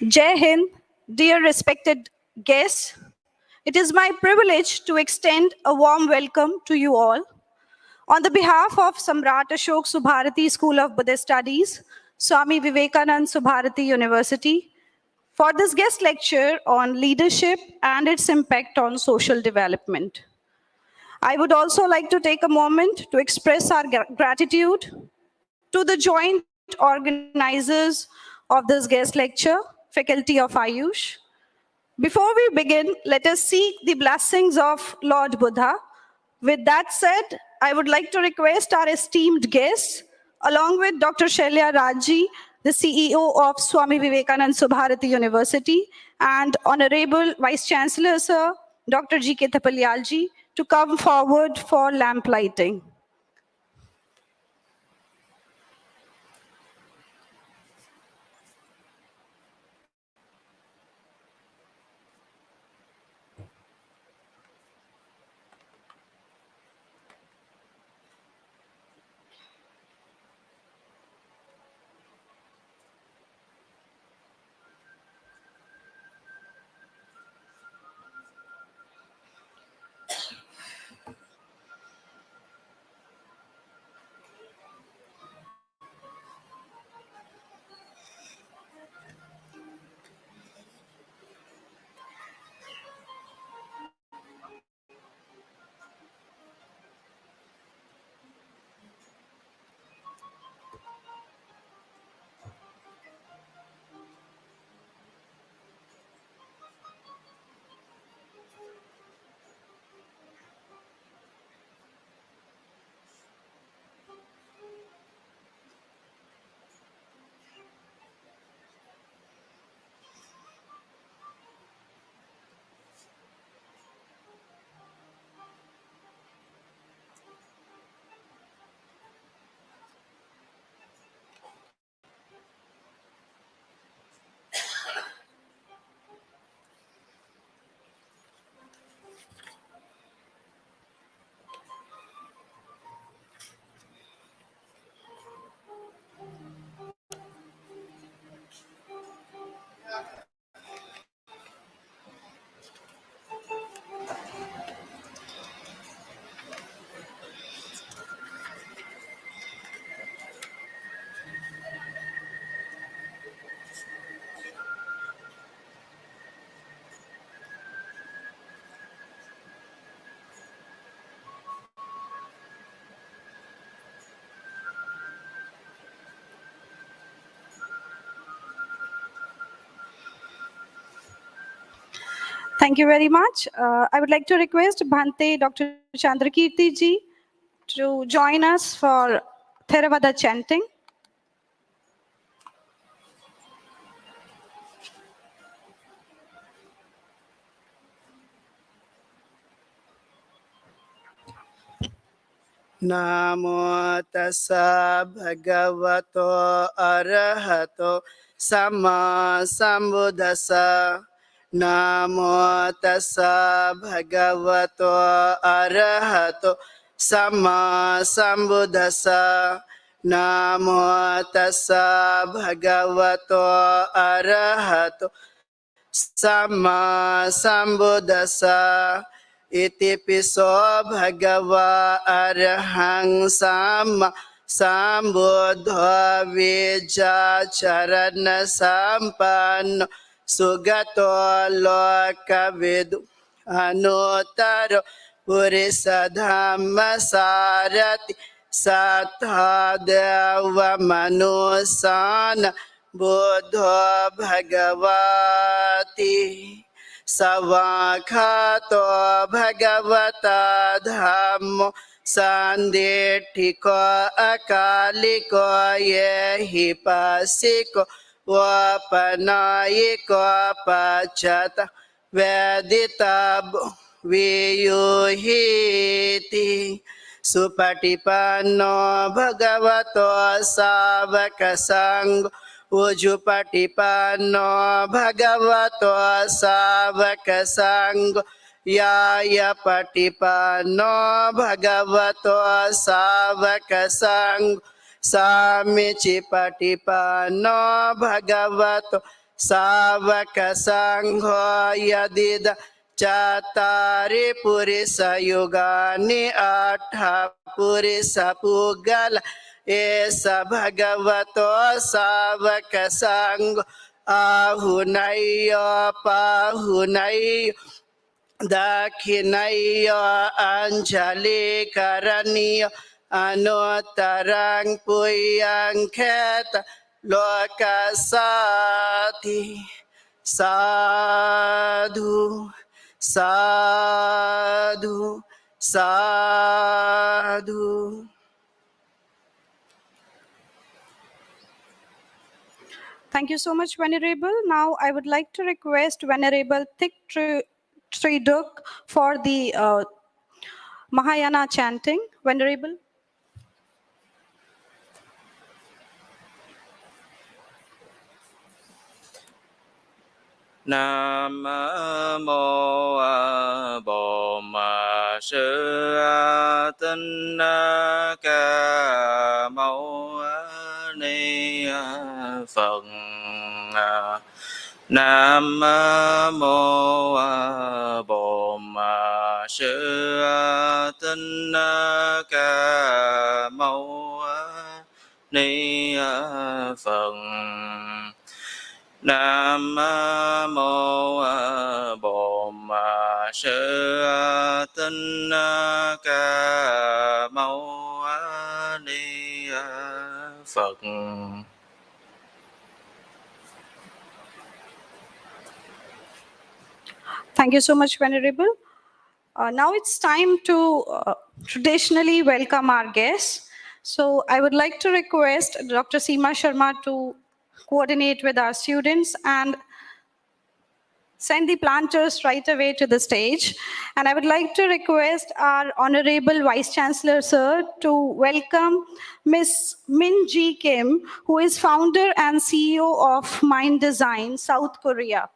Jai Hind, dear respected guests, it is my privilege to extend a warm welcome to you all. On the behalf of Samrat Ashok Subharti School of Buddhist Studies, Swami Vivekanand Subharti University, for this guest lecture on leadership and its impact on social development. I would also like to take a moment to express our gratitude to the joint organizers of this guest lecture, faculty of AYUSH. Before we begin, let us seek the blessings of Lord Buddha. With that said, I would like to request our esteemed guests, along with Dr. Shailya Rajji, the CEO of Swami Vivekanand Subharati University, and Honorable Vice Chancellor, Sir, Dr. G.K. Tapalyalji, to come forward for lamp lighting. Thank you very much. I would like to request Bhante Dr. Chandrakirti ji to join us for Theravada chanting. Namo tassa bhagavato arahato sama sambuddhassa. Namo tassa bhagavato arahato sama sambuddhassa. Namo tassa bhagavato arahato sama sambuddhassa. Iti piso bhagava arahang sama sambuddha vijacharana sampanno sugato lokavidu anuttaro purisa dhamma sarati sattha deva manusana buddha bhagavati Savakhato bhagavata dhammo sandetthiko akaliko yehi pasiko vapanayiko pachata veditabo viyuhiti supatipanno bhagavato savaka sangho Ujupatipanno bhagavato savaka sangho Yaya patipanno bhagavato savaka sangho Samichi patipanno bhagavato สาวกสังโฆยดิดาจาตาริปุริสยุกานิอัฏฐปุริสปุกลเอสะภะคะวะโตสาวกสังโฆอาหุนัยโยปาหุนัยโยดักขินัยโยอัญชลิการณิโยอนุตตรังปุยยังแคตโลกัสสาธิสาธุสาธุสาธุ Thank you so much, Venerable. Now, I would like to request Venerable Thik Triduk for the Mahayana chanting. Venerable. Nam mô Bổn Sư Thích Ca Mâu Ni Phật. Nam mô Bổn Sư Thích Ca Mâu Ni Phật. Nam mô Bổn Sư Thích Ca Mâu Ni Phật. Thank you so much, Venerable. Now it's time to traditionally welcome our guests. So I would like to request Dr. Seema Sharma to coordinate with our students and send the planters right away to the stage. And I would like to request our Honorable Vice Chancellor, sir, to welcome Ms. Min Ji Kim, who is founder and CEO of Mind Design, South Korea.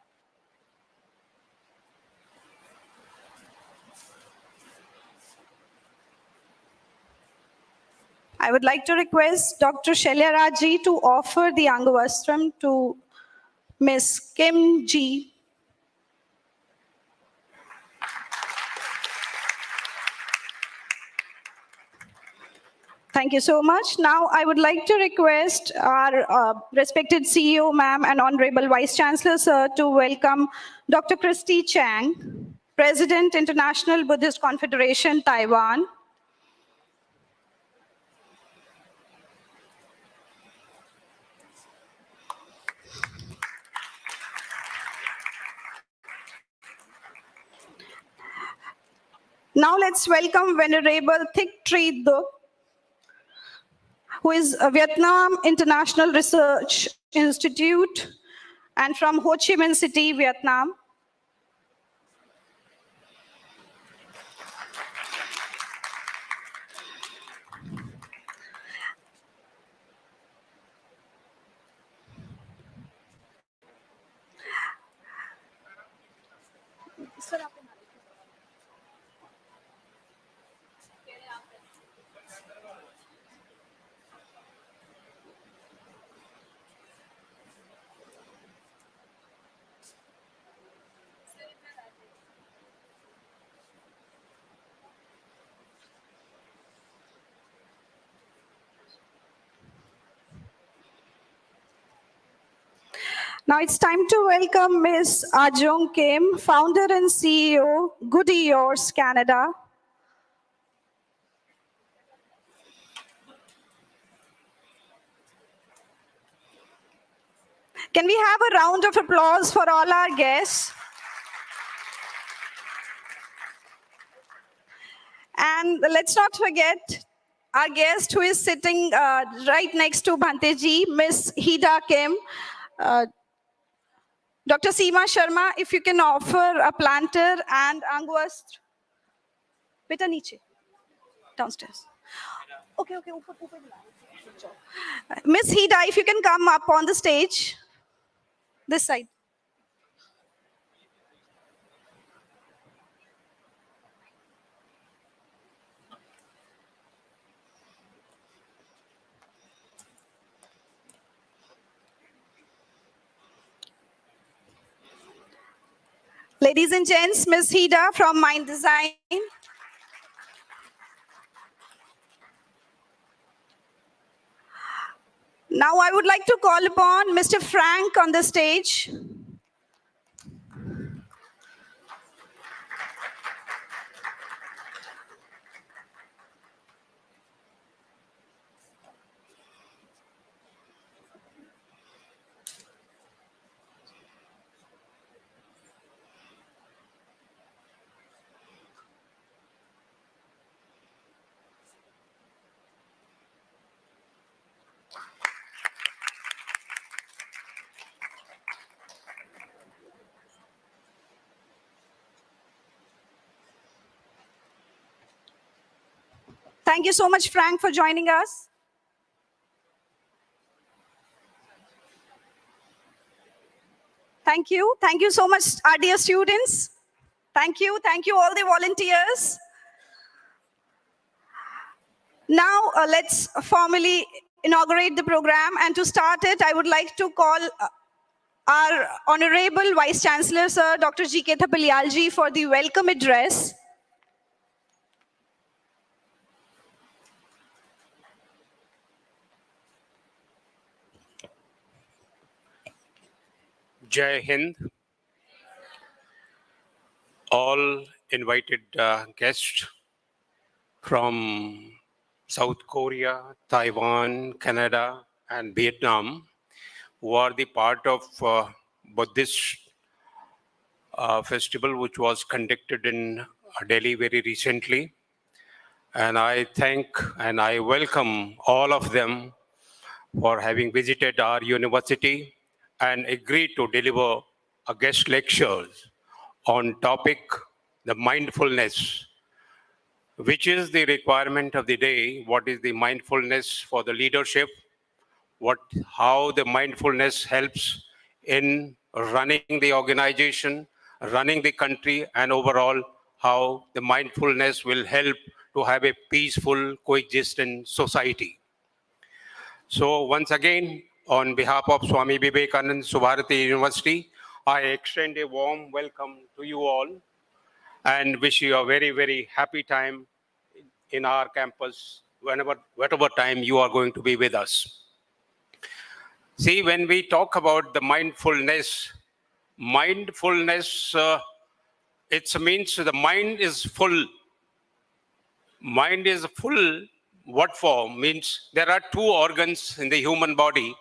I would like to request Dr. Shailya Raji to offer the Angavastram to Ms. Kim Ji. Thank you so much. Now, I would like to request our respected CEO, ma'am, and Honorable Vice Chancellor, sir, to welcome Dr. Christy Chang, President, International Buddhist Confederation, Taiwan. Now, let's welcome Venerable Thik Tri Duc, who is a Vietnam International Research Institute and from Ho Chi Minh City, Vietnam. Now it's time to welcome Ms. Ajong Kim, founder and CEO, Goody Yours, Canada. Can we have a round of applause for all our guests? And let's not forget our guest who is sitting right next to Bhanteji, Ms. Hida Kim. Dr. Seema Sharma, if you can offer a planter and Angwastra. Beta niche, downstairs. Okay. Ms. Hida, if you can come up on the stage, this side. Ladies and gents, Ms. Hida from Mind Design. Now I would like to call upon Mr. Frank on the stage. Thank you so much, Frank, for joining us. Thank you. Thank you so much, our dear students. Thank you. Thank you, all the volunteers. Now, let's formally inaugurate the program. And to start it, I would like to call our Honorable Vice Chancellor, Sir Dr. G.K. Thapalialji, for the welcome address. Jai Hind, all invited guests from South Korea, Taiwan, Canada, and Vietnam, who are the part of Buddhist festival which was conducted in Delhi very recently. And I thank and I welcome all of them for having visited our university and agreed to deliver a guest lectures on topic the mindfulness, which is the requirement of the day. What is the mindfulness for the leadership? How the mindfulness helps in running the organization, running the country, and overall how the mindfulness will help to have a peaceful coexistent society. So once again, on behalf of Swami Vivekananda Subharti University, I extend a warm welcome to you all and wish you a very, very happy time in our campus, whatever time you are going to be with us. See, when we talk about the mindfulness, it means the mind is full. Mind is full, what for? Means there are two organs in the human body,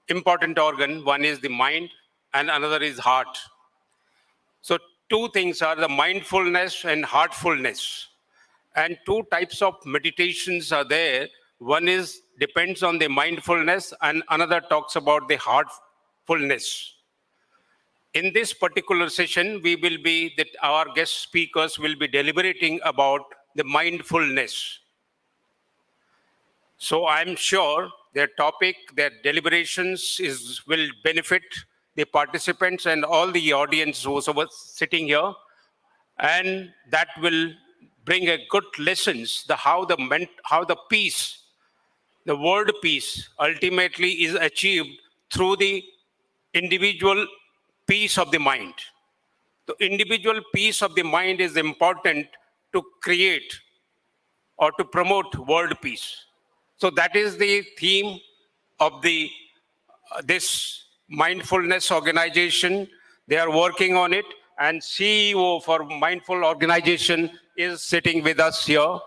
important organ. One is the mind and another is heart. So two things are the mindfulness and heartfulness. And two types of meditations are there. One is depends on the mindfulness and another talks about the heartfulness. In this particular session, our guest speakers will be deliberating about the mindfulness. So I'm sure their topic, their deliberations will benefit the participants and all the audience who are sitting here. And that will bring a good lessons, how the peace, the word peace ultimately is achieved through the individual peace of the mind. The individual peace of the mind is important to create or to promote world peace. So that is the theme of this mindfulness organization. They are working on it, and CEO for Mindful Organization is sitting with us here,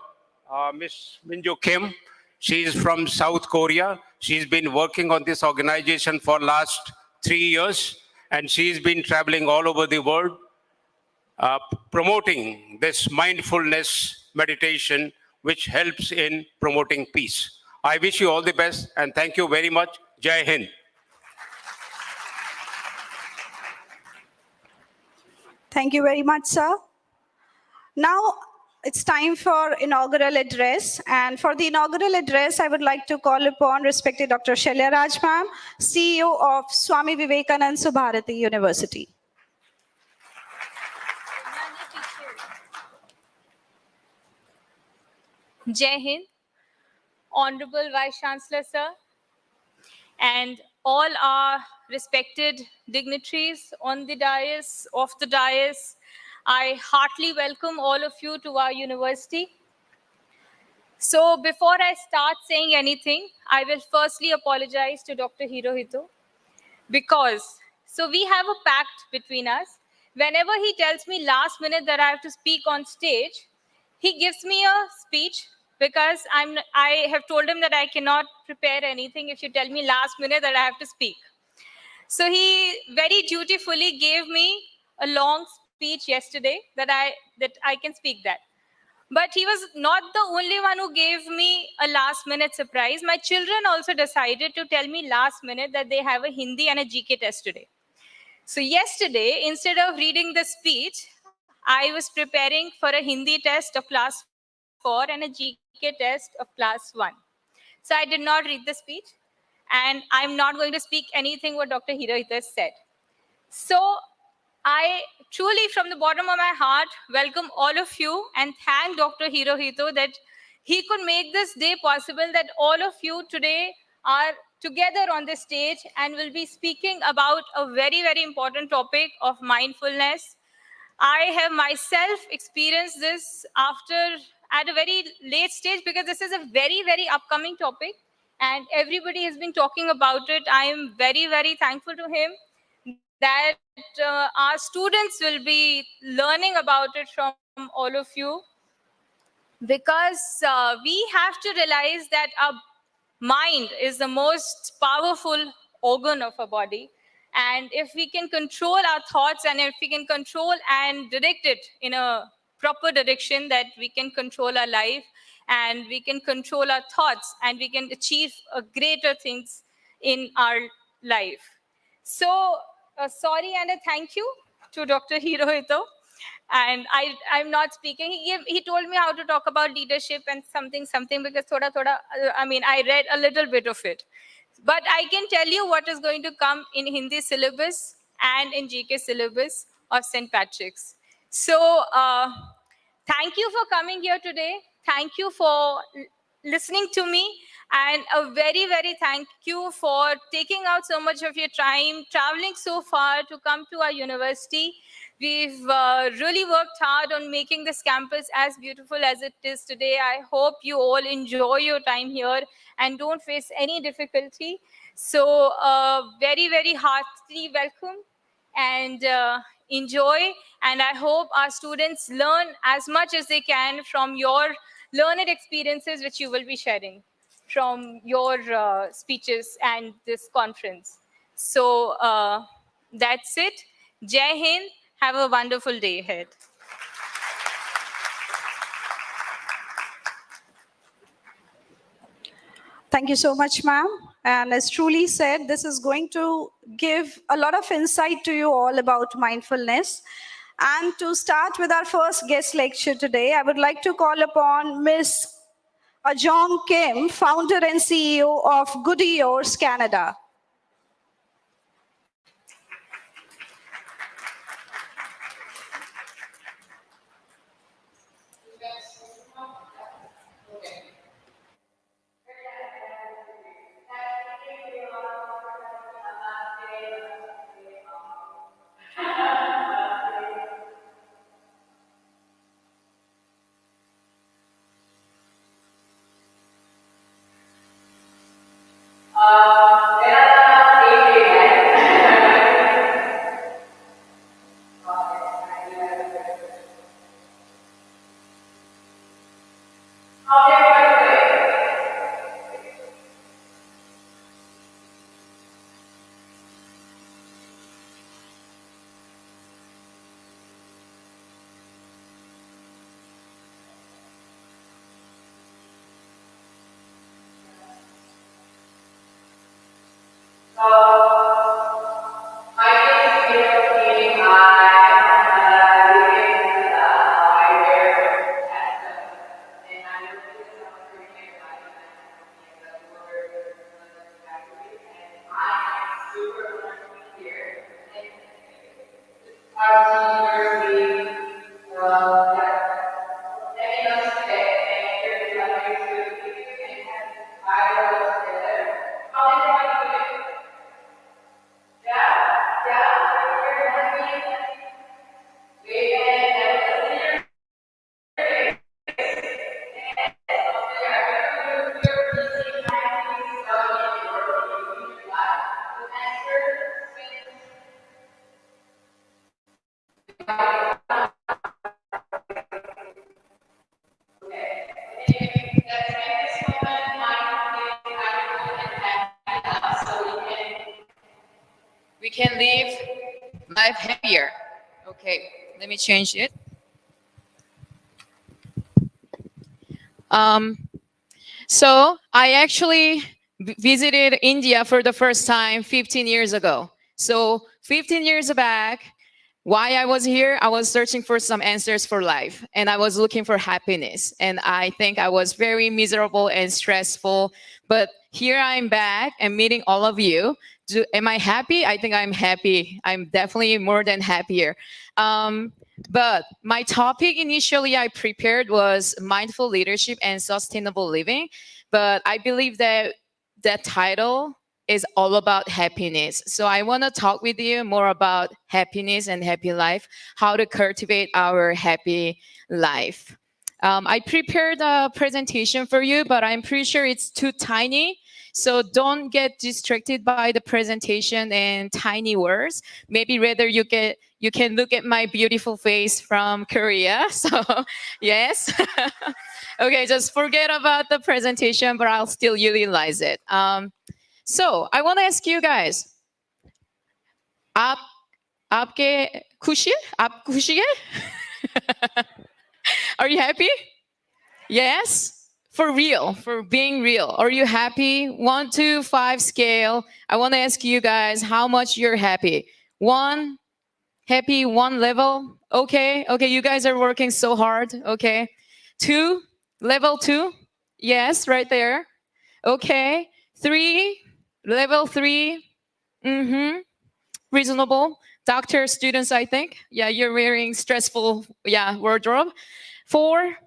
Ms. Minjo Kim. She is from South Korea. She's been working on this organization for last 3 years, and she's been traveling all over the world, promoting this mindfulness meditation, which helps in promoting peace. I wish you all the best, and thank you very much. Jai Hind. Thank you very much, sir. Now, it's time for inaugural address. And for the inaugural address, I would like to call upon respected Dr. Shailya Raj ma'am, CEO of Swami Vivekananda Subharati University. Jai Hind, Honorable Vice Chancellor Sir, and all our respected dignitaries on the dais, off the dais. I heartily welcome all of you to our university. So before I start saying anything, I will firstly apologize to Dr. Hirohito because, so we have a pact between us. Whenever he tells me last minute that I have to speak on stage, he gives me a speech because I have told him that I cannot prepare anything if you tell me last minute that I have to speak. So he very dutifully gave me a long speech yesterday that I can speak that. But he was not the only one who gave me a last minute surprise. My children also decided to tell me last minute that they have a Hindi and a GK test today. So yesterday, instead of reading the speech, I was preparing for a Hindi test of class 4 and a GK test of class 1. So I did not read the speech, and I'm not going to speak anything what Dr. Hirohito said. So I truly, from the bottom of my heart, welcome all of you and thank Dr. Hirohito that he could make this day possible, that all of you today are together on the stage and will be speaking about a very, very important topic of mindfulness. I have myself experienced this at a very late stage because this is a very, very upcoming topic and everybody has been talking about it. I am very, very thankful to him that our students will be learning about it from all of you, because we have to realize that our mind is the most powerful organ of our body. And if we can control our thoughts and if we can control and direct it in a proper direction, that we can control our life and we can control our thoughts and we can achieve greater things in our life. So, sorry and a thank you to Dr. Hirohito. And I'm not speaking. He told me how to talk about leadership and something because I read a little bit of it. But I can tell you what is going to come in Hindi syllabus and in GK syllabus of St. Patrick's. So thank you for coming here today. Thank you for listening to me. And a very, very thank you for taking out so much of your time, traveling so far to come to our university. We've really worked hard on making this campus as beautiful as it is today. I hope you all enjoy your time here and don't face any difficulty. So very, very heartily welcome and enjoy. And I hope our students learn as much as they can from your learned experiences, which you will be sharing from your speeches and this conference. So that's it. Jai Hind. Have a wonderful day ahead. Thank you so much, ma'am. And as truly said, this is going to give a lot of insight to you all about mindfulness. And to start with our first guest lecture today, I would like to call upon Ms. Ajong Kim, founder and CEO of Good Years Canada. wait, let me change it. So I actually visited India for the first time 15 years ago. So 15 years back, why I was here, I was searching for some answers for life and I was looking for happiness. And I think I was very miserable and stressful. But here I'm back and meeting all of you. Am I happy? I think I'm happy. I'm definitely more than happier. But my topic initially I prepared was mindful leadership and sustainable living. But I believe that that title is all about happiness. So I want to talk with you more about happiness and happy life, how to cultivate our happy life. I prepared a presentation for you, but I'm pretty sure it's too tiny. So don't get distracted by the presentation and tiny words. Maybe rather you can look at my beautiful face from Korea. So yes. Okay, just forget about the presentation, but I'll still utilize it. So I want to ask you guys, आप आपके खुशी है? आप खुशी है? Are you happy? Yes. For real, for being real. Are you happy? 1 to 5 scale. I want to ask you guys how much you're happy. 1, happy, 1 level. Okay, okay, you guys are working so hard. Okay. 2, level 2. Yes, right there. Okay. 3, level 3. Mm-hmm. Reasonable. Doctor, students, I think. Yeah, you're wearing stressful, wardrobe. 4.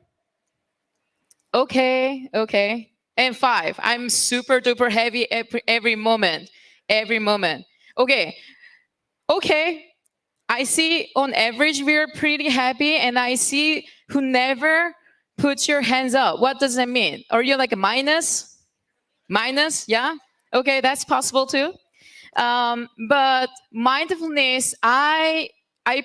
Okay, okay. And 5. I'm super duper heavy every moment. Every moment. Okay. Okay. I see on average we're pretty happy, and I see who never puts your hands up. What does that mean? Are you like a minus? Minus? Yeah? Okay, that's possible too. But mindfulness, I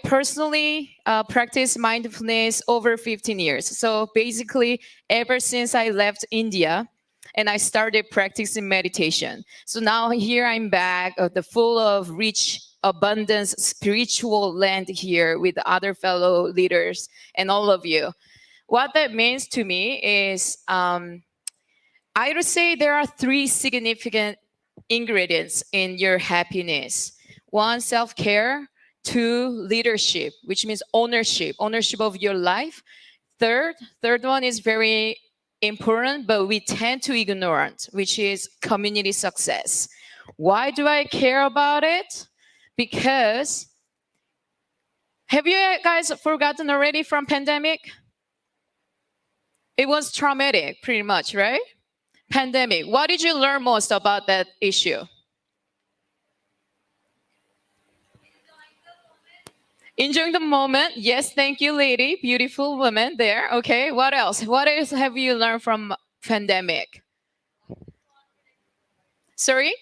personally practice mindfulness over 15 years. So basically, ever since I left India, and I started practicing meditation. So now here I'm back, the full of rich abundance spiritual land here with other fellow leaders and all of you. What that means to me is I would say there are 3 significant ingredients in your happiness. 1, self-care. 2, leadership, which means ownership of your life. Third one is very important, but we tend to ignore it, which is community success. Why do I care about it? Because have you guys forgotten already from pandemic? It was traumatic, pretty much, right? Pandemic. What did you learn most about that issue? Enjoying the moment. Yes, thank you, lady. Beautiful woman there. Okay, what else? What else have you learned from pandemic? Sorry?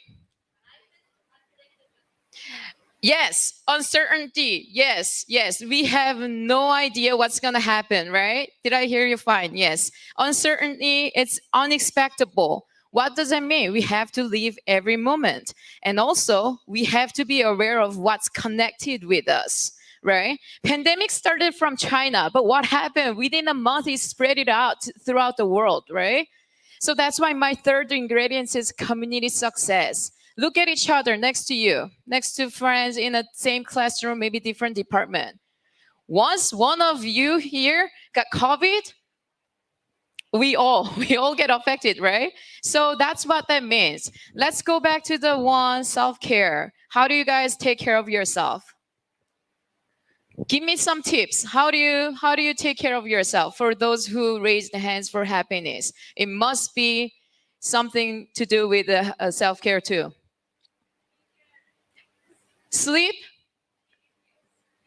Yes, uncertainty. Yes, yes. We have no idea what's going to happen, right? Did I hear you fine? Yes. Uncertainty, it's unexpectable. What does that mean? We have to live every moment. And also, we have to be aware of what's connected with us, right? Pandemic started from China, but what happened? Within a month, it spread it out throughout the world, right? So that's why my third ingredient is community success. Look at each other next to you, next to friends in the same classroom, maybe different department. Once one of you here got COVID, we all get affected, right? So that's what that means. Let's go back to the 1, self-care. How do you guys take care of yourself? Give me some tips. How do you take care of yourself? For those who raised hands for happiness, it must be something to do with self-care too. Sleep,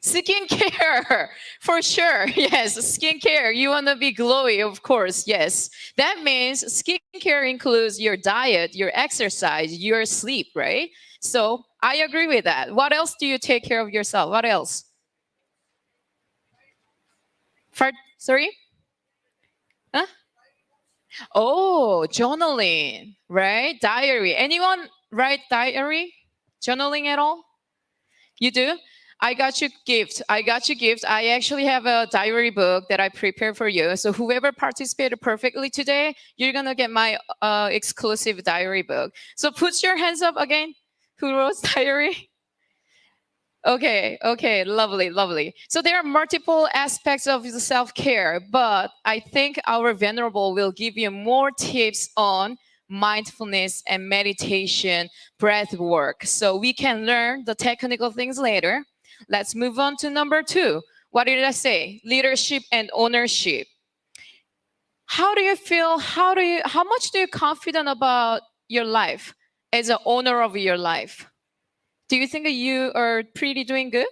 skincare, for sure. Yes, skincare. You want to be glowy, of course. Yes, that means skincare includes your diet, your exercise, your sleep, right? So I agree with that. What else do you take care of yourself? What else? Sorry? Huh? Oh, journaling, right? Diary. Anyone write diary? Journaling at all? You do? I got you gift. I got you gift. I actually have a diary book that I prepared for you. So whoever participated perfectly today, you're gonna get my exclusive diary book. So put your hands up again. Who wrote diary? Okay, lovely, lovely. So there are multiple aspects of the self-care, but I think our venerable will give you more tips on mindfulness and meditation, breath work. So we can learn the technical things later. Let's move on to number 2. What did I say? Leadership and ownership. How do you feel? How much do you confident about your life as an owner of your life? Do you think that you are pretty doing good?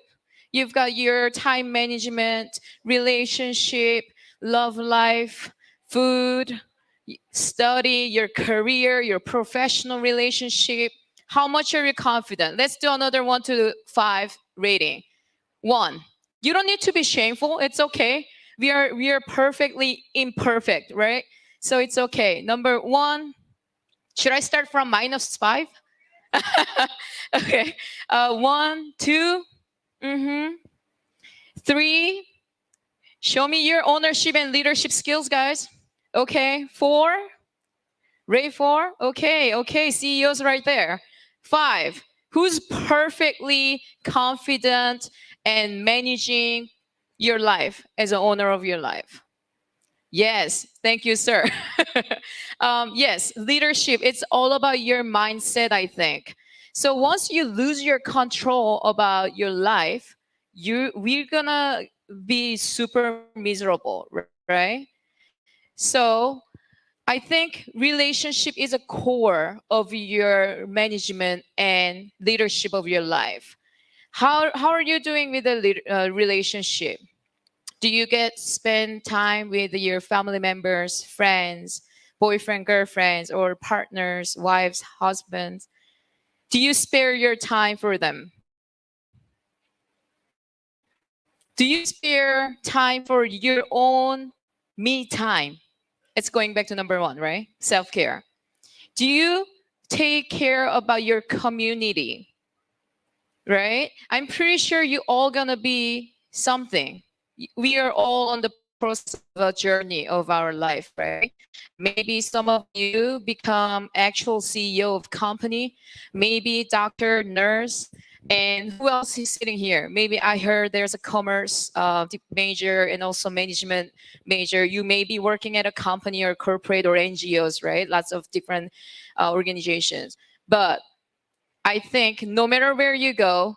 You've got your time management, relationship, love life, food, study, your career, your professional relationship. How much are you confident? Let's do another 1 to 5 rating. 1. You don't need to be shameful. It's okay. We are perfectly imperfect, right? So it's okay. Number 1. Should I start from -5? Okay. 1, 2, 3. Show me your ownership and leadership skills, guys. Okay. 4. Ray 4. Okay. CEOs right there. 5. Who's perfectly confident and managing your life as an owner of your life? Yes, thank you, sir. Yes, leadership, it's all about your mindset, I think. So once you lose your control about your life, we're gonna be super miserable, right? So I think relationship is a core of your management and leadership of your life. How are you doing with the relationship? Do you get spend time with your family members, friends, boyfriend, girlfriends, or partners, wives, husbands? Do you spare your time for them? Do you spare time for your own me time? It's going back to number 1, right? Self-care. Do you take care about your community? Right? I'm pretty sure you all gonna be something. We are all on the process of a journey of our life, right? Maybe some of you become actual CEO of company, maybe doctor, nurse, and who else is sitting here? Maybe I heard there's a commerce major and also management major. You may be working at a company or corporate or NGOs, right? Lots of different organizations. But I think no matter where you go,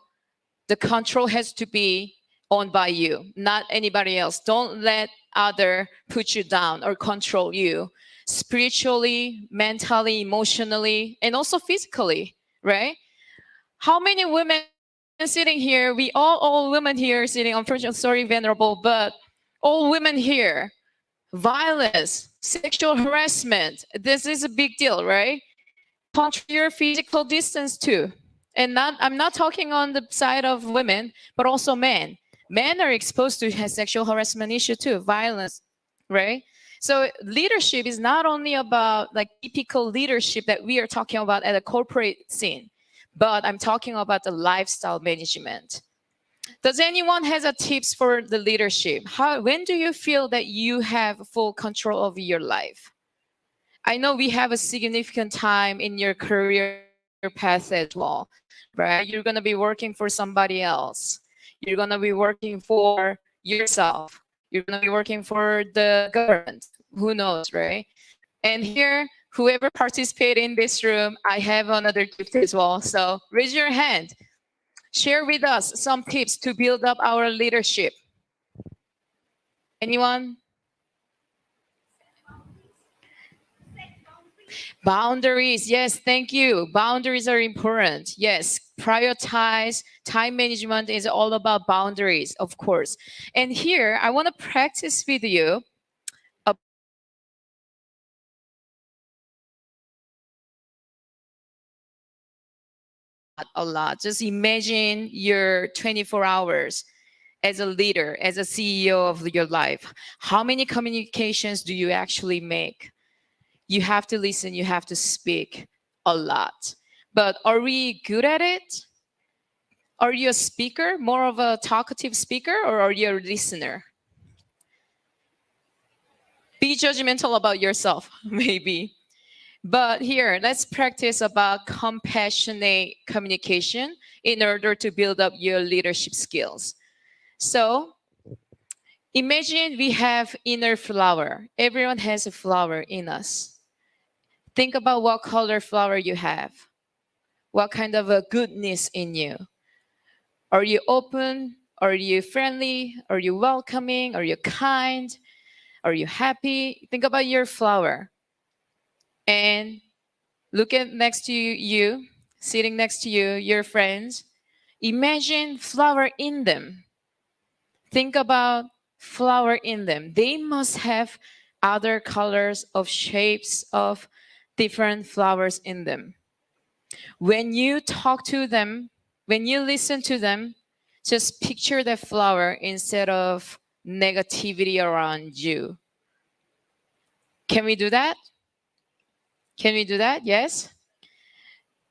the control has to be owned by you, not anybody else. Don't let other put you down or control you spiritually, mentally, emotionally, and also physically, right? How many women sitting here? We all women here sitting, unfortunately, sorry, venerable, but all women here, violence, sexual harassment, this is a big deal, right? Control your physical distance too. And I'm not talking on the side of women, but also men. Men are exposed to sexual harassment issue too, violence, right? So leadership is not only about like typical leadership that we are talking about at a corporate scene, but I'm talking about the lifestyle management. Does anyone has a tips for the leadership? When do you feel that you have full control of your life? I know we have a significant time in your career path as well, right? You're going to be working for somebody else. You're going to be working for yourself. You're going to be working for the government. Who knows, right? And here, whoever participated in this room, I have another gift as well. So raise your hand. Share with us some tips to build up our leadership. Anyone? Boundaries, yes, thank you. Boundaries are important. Yes, prioritize. Time management is all about boundaries, of course. And here, I want to practice with you a lot. Just imagine your 24 hours as a leader, as a CEO of your life. How many communications do you actually make? You have to listen, you have to speak a lot. But are we good at it? Are you a speaker, more of a talkative speaker, or are you a listener? Be judgmental about yourself, maybe. But here, let's practice about compassionate communication in order to build up your leadership skills. So, imagine we have inner flower. Everyone has a flower in us. Think about what color flower you have. What kind of a goodness in you? Are you open? Are you friendly? Are you welcoming? Are you kind? Are you happy? Think about your flower. And look at next to you, sitting next to you, your friends. Imagine flower in them. Think about flower in them. They must have other colors of shapes of different flowers in them. When you talk to them, when you listen to them, just picture the flower instead of negativity around you. Can we do that? Can we do that? Yes?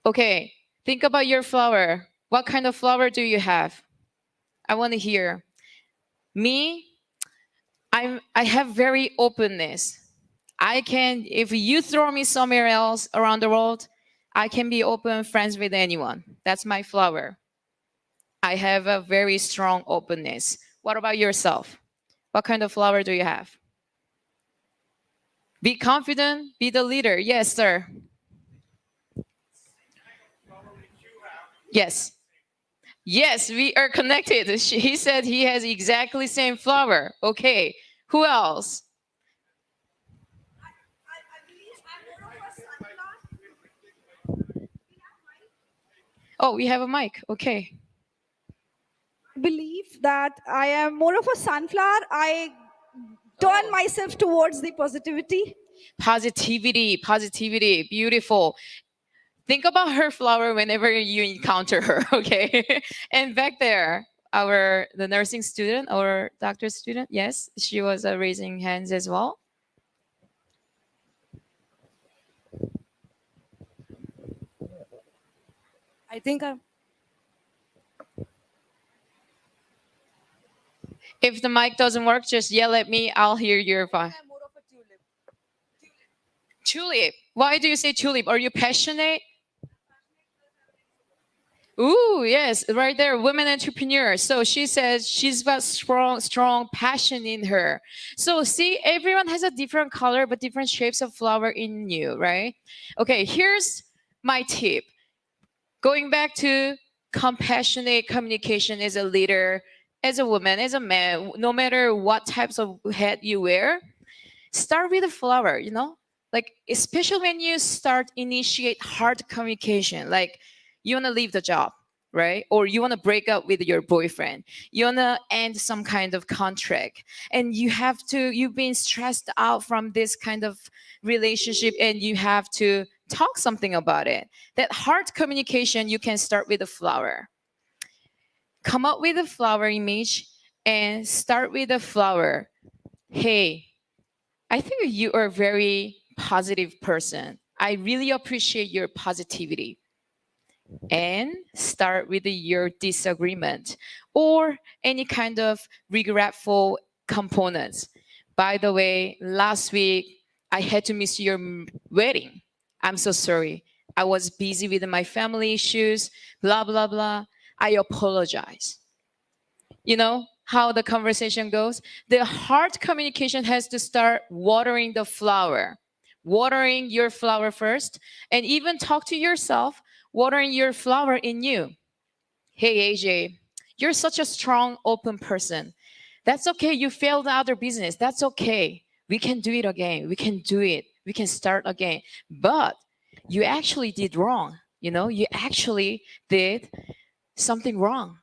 Okay, think about your flower. What kind of flower do you have? I want to hear. Me, I have very openness. I can, if you throw me somewhere else around the world, I can be open friends with anyone. That's my flower. I have a very strong openness. What about yourself? What kind of flower do you have? Be confident, be the leader. Yes, sir. Yes. Yes, we are connected. He said he has exactly same flower. Okay. Who else? Oh, we have a mic. Okay. I believe that I am more of a sunflower. I turn myself towards the positivity. Positivity, positivity. Beautiful. Think about her flower whenever you encounter her, okay? And back there, the nursing student, our doctor student, yes, she was raising hands as well. I think I'm. If the mic doesn't work, just yell at me. I'll hear your voice. I'm more of a tulip. Tulip. Why do you say tulip? Are you passionate? Ooh, yes, right there, women entrepreneurs. So she says she's got strong passion in her. So see, everyone has a different color, but different shapes of flower in you, right? Okay, here's my tip. Going back to compassionate communication as a leader, as a woman, as a man, no matter what types of hat you wear, start with a flower, like especially when you initiate hard communication, like you want to leave the job, right? Or you want to break up with your boyfriend, you want to end some kind of contract, and you've been stressed out from this kind of relationship, and you have to talk something about it. That hard communication, you can start with a flower. Come up with a flower image and start with a flower. Hey, I think you are a very positive person. I really appreciate your positivity. And start with your disagreement or any kind of regretful components. By the way, last week I had to miss your wedding. I'm so sorry. I was busy with my family issues, blah, blah, blah. I apologize. You know how the conversation goes? The hard communication has to start watering the flower, watering your flower first, and even talk to yourself, watering your flower in you. Hey, AJ, you're such a strong, open person. That's okay. You failed out other business. That's okay. We can do it again. We can do it. We can start again. But you actually did wrong. You actually did something wrong.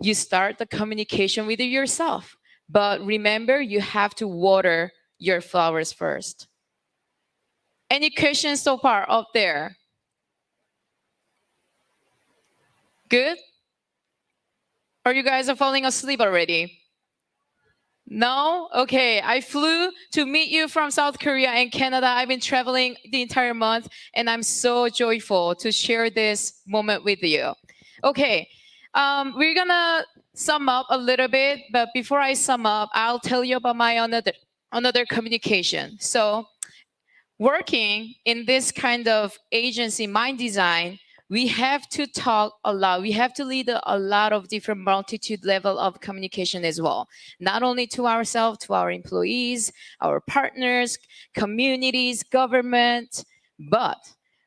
You start the communication with yourself. But remember, you have to water your flowers first. Any questions so far out there? Good? Or you guys are falling asleep already? No? Okay. I flew to meet you from South Korea and Canada. I've been traveling the entire month, and I'm so joyful to share this moment with you. Okay. We're gonna sum up a little bit, but before I sum up, I'll tell you about my another communication. So, working in this kind of agency, Mind Design, we have to talk a lot. We have to lead a lot of different multitude level of communication as well. Not only to ourselves, to our employees, our partners, communities, government, but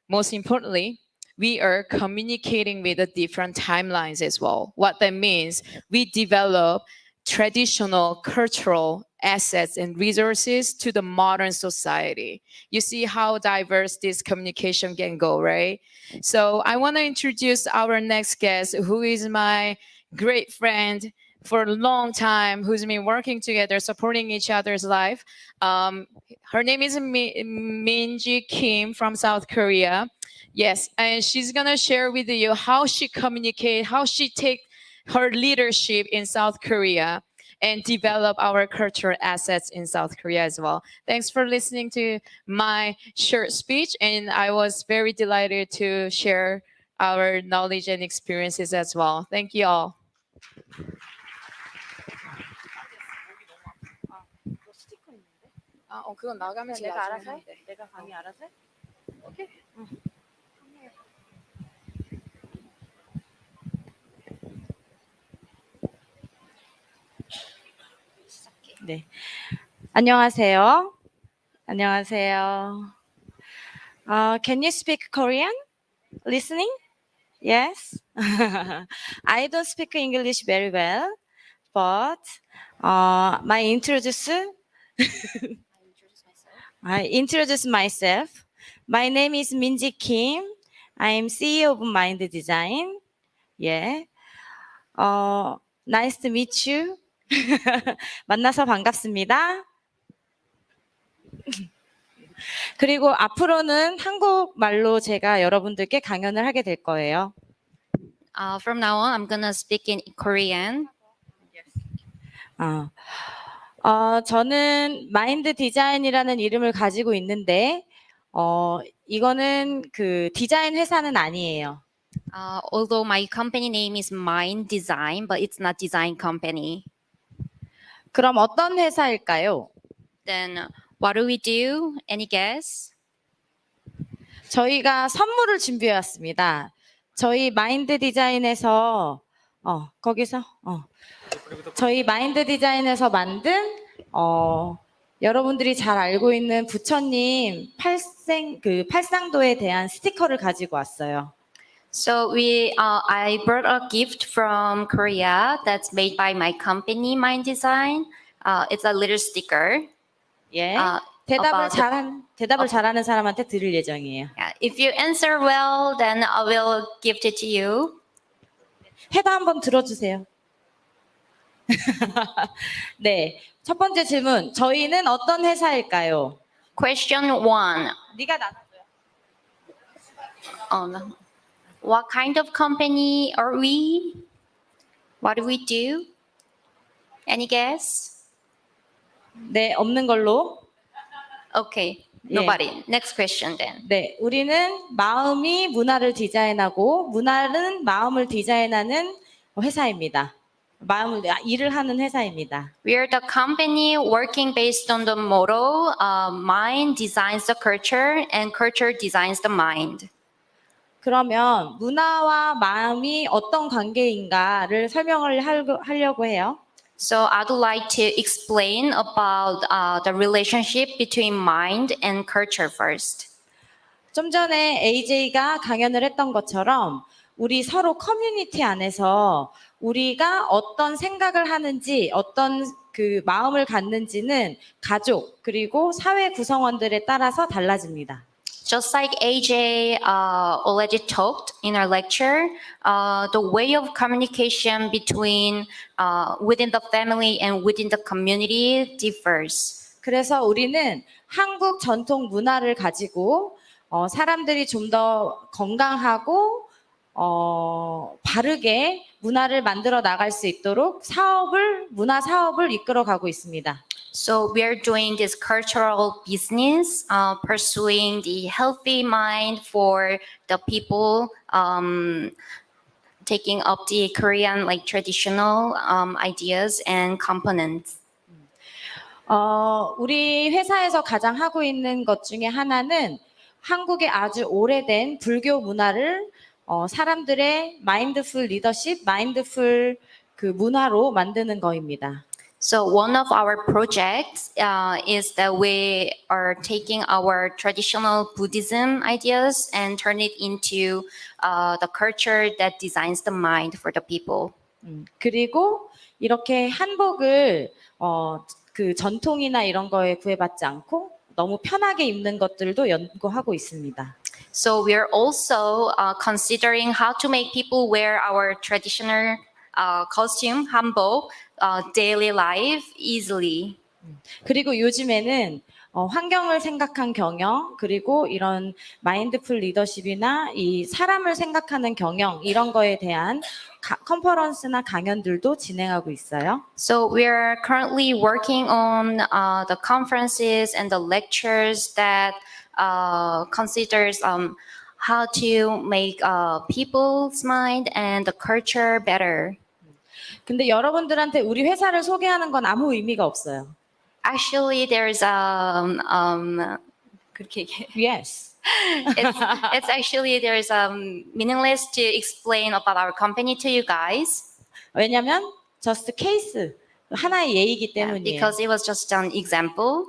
most importantly, we are communicating with the different timelines as well. What that means, we develop traditional cultural assets and resources to the modern society. You see how diverse this communication can go, right? So I want to introduce our next guest, who is my great friend for a long time, who's been working together, supporting each other's life. Her name is Minji Kim from South Korea. Yes, and she's gonna share with you how she communicate, how she take her leadership in South Korea and develop our cultural assets in South Korea as well. Thanks for listening to my short speech, and I was very delighted to share our knowledge and experiences as well. Thank you all. 그건 나가면서 내가 알아서 해? 내가 강의 알아서 해? 오케이. 네. 안녕하세요. 안녕하세요. Can you speak Korean? Listening? Yes. I don't speak English very well, but I introduce myself. My name is Minji Kim. I'm CEO of Mind Design. Yeah. Nice to meet you. 만나서 반갑습니다. 그리고 앞으로는 한국말로 제가 여러분들께 강연을 하게 될 거예요. From now on, I'm gonna speak in Korean. 저는 마인드 디자인이라는 이름을 가지고 있는데, 이거는 그 디자인 회사는 아니에요. Although my company name is Mind Design, but it's not design company. 그럼 어떤 회사일까요? Then what do we do? Any guess? 저희가 선물을 준비해 왔습니다. 저희 마인드 디자인에서 저희 마인드 디자인에서 만든 여러분들이 잘 알고 있는 부처님 팔상도에 대한 스티커를 가지고 왔어요. So I brought a gift from Korea that's made by my company, Mind Design. It's a little sticker. 예. 대답을 잘하는 사람한테 드릴 예정이에요. Yeah, if you answer well, then I will gift it to you. 해봐 한번 들어주세요. 네, 첫 번째 질문. 저희는 어떤 회사일까요? Question 1. 네가 나눠줘요. No. What kind of company are we? What do we do? Any guess? 네, 없는 걸로. Okay, nobody. Next question then. 네, 우리는 마음이 문화를 디자인하고 문화는 마음을 디자인하는 회사입니다. 일을 하는 회사입니다. We are the company working based on the motto, mind designs the culture and culture designs the mind. 그러면 문화와 마음이 어떤 관계인가를 설명을 하려고 해요. So I'd like to explain about the relationship between mind and culture first. 좀 전에 AJ가 강연을 했던 것처럼 우리 서로 커뮤니티 안에서 우리가 어떤 생각을 하는지, 어떤 그 마음을 갖는지는 가족 그리고 사회 구성원들에 따라서 달라집니다. Just like AJ already talked in our lecture, the way of communication between within the family and within the community differs. 그래서 우리는 한국 전통 문화를 가지고 사람들이 좀 더 건강하고 바르게 문화를 만들어 나갈 수 있도록 문화 사업을 이끌어 가고 있습니다. So we are doing this cultural business, pursuing the healthy mind for the people, taking up the Korean like traditional ideas and components. 우리 회사에서 가장 하고 있는 것 중에 하나는 한국의 아주 오래된 불교 문화를 사람들의 마인드풀 리더십, 마인드풀 그 문화로 만드는 거입니다. So one of our projects is that we are taking our traditional Buddhism ideas and turn it into the culture that designs the mind for the people. 그리고 이렇게 한복을 그 전통이나 이런 거에 구애받지 않고 너무 편하게 입는 것들도 연구하고 있습니다. So we are also considering how to make people wear our traditional costume, hanbok, daily life easily. 그리고 요즘에는 환경을 생각한 경영, 그리고 이런 마인드풀 리더십이나 이 사람을 생각하는 경영 이런 거에 대한 컨퍼런스나 강연들도 진행하고 있어요. So we are currently working on the conferences and the lectures that considers how to make people's mind and the culture better. 근데 여러분들한테 우리 회사를 소개하는 건 아무 의미가 없어요. Actually, there's Yes. it's actually there's meaningless to explain about our company to you guys. 왜냐면 just case 하나의 예이기 때문이에요. Because it was just an example.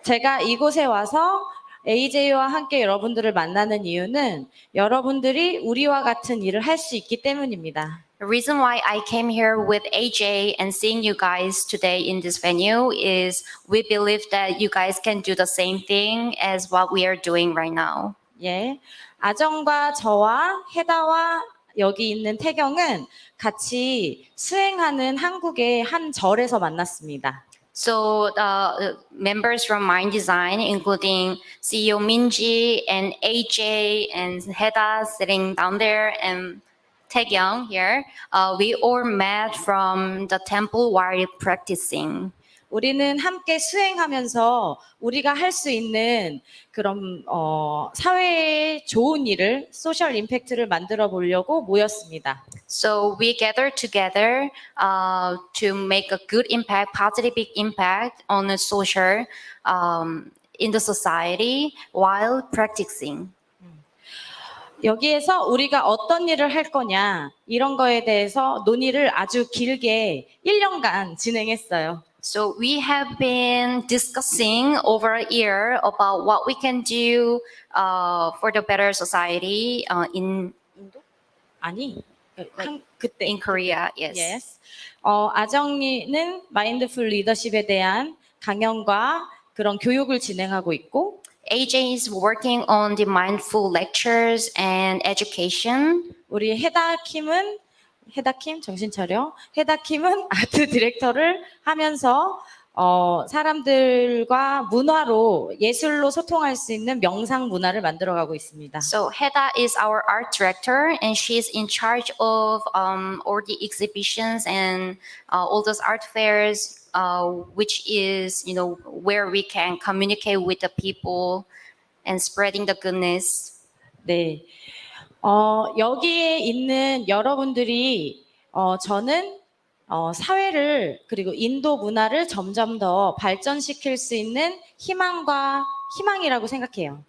제가 이곳에 와서 AJ와 함께 여러분들을 만나는 이유는 여러분들이 우리와 같은 일을 할 수 있기 때문입니다. The reason why I came here with AJ and seeing you guys today in this venue is we believe that you guys can do the same thing as what we are doing right now. 예, 아정과 저와 해다와 여기 있는 태경은 같이 수행하는 한국의 한 절에서 만났습니다. So the members from Mind Design, including CEO Minji and AJ and Heda sitting down there and Taekyung here, we all met from the temple while practicing. 우리는 함께 수행하면서 우리가 할 수 있는 그런 사회에 좋은 일을 소셜 임팩트를 만들어 보려고 모였습니다. So we gathered together to make a good impact, positive impact on the social in the society while practicing. 여기에서 우리가 어떤 일을 할 거냐 이런 거에 대해서 논의를 아주 길게 1년간 진행했어요. So we have been discussing over a year about what we can do for the better society in 아니, 그때 in Korea. Yes. Yes. 아정이는 마인드풀 리더십에 대한 강연과 그런 교육을 진행하고 있고 AJ is working on the mindful lectures and education. 우리 헤다킴은 정신 차려. 헤다킴은 아트 디렉터를 하면서 사람들과 문화로 예술로 소통할 수 있는 명상 문화를 만들어가고 있습니다. So Heda is our art director, and she's in charge of all the exhibitions and all those art fairs, which is where we can communicate with the people and spreading the goodness. 네. 여기에 있는 여러분들이 저는 사회를 그리고 인도 문화를 점점 더 발전시킬 수 있는 희망이라고 생각해요.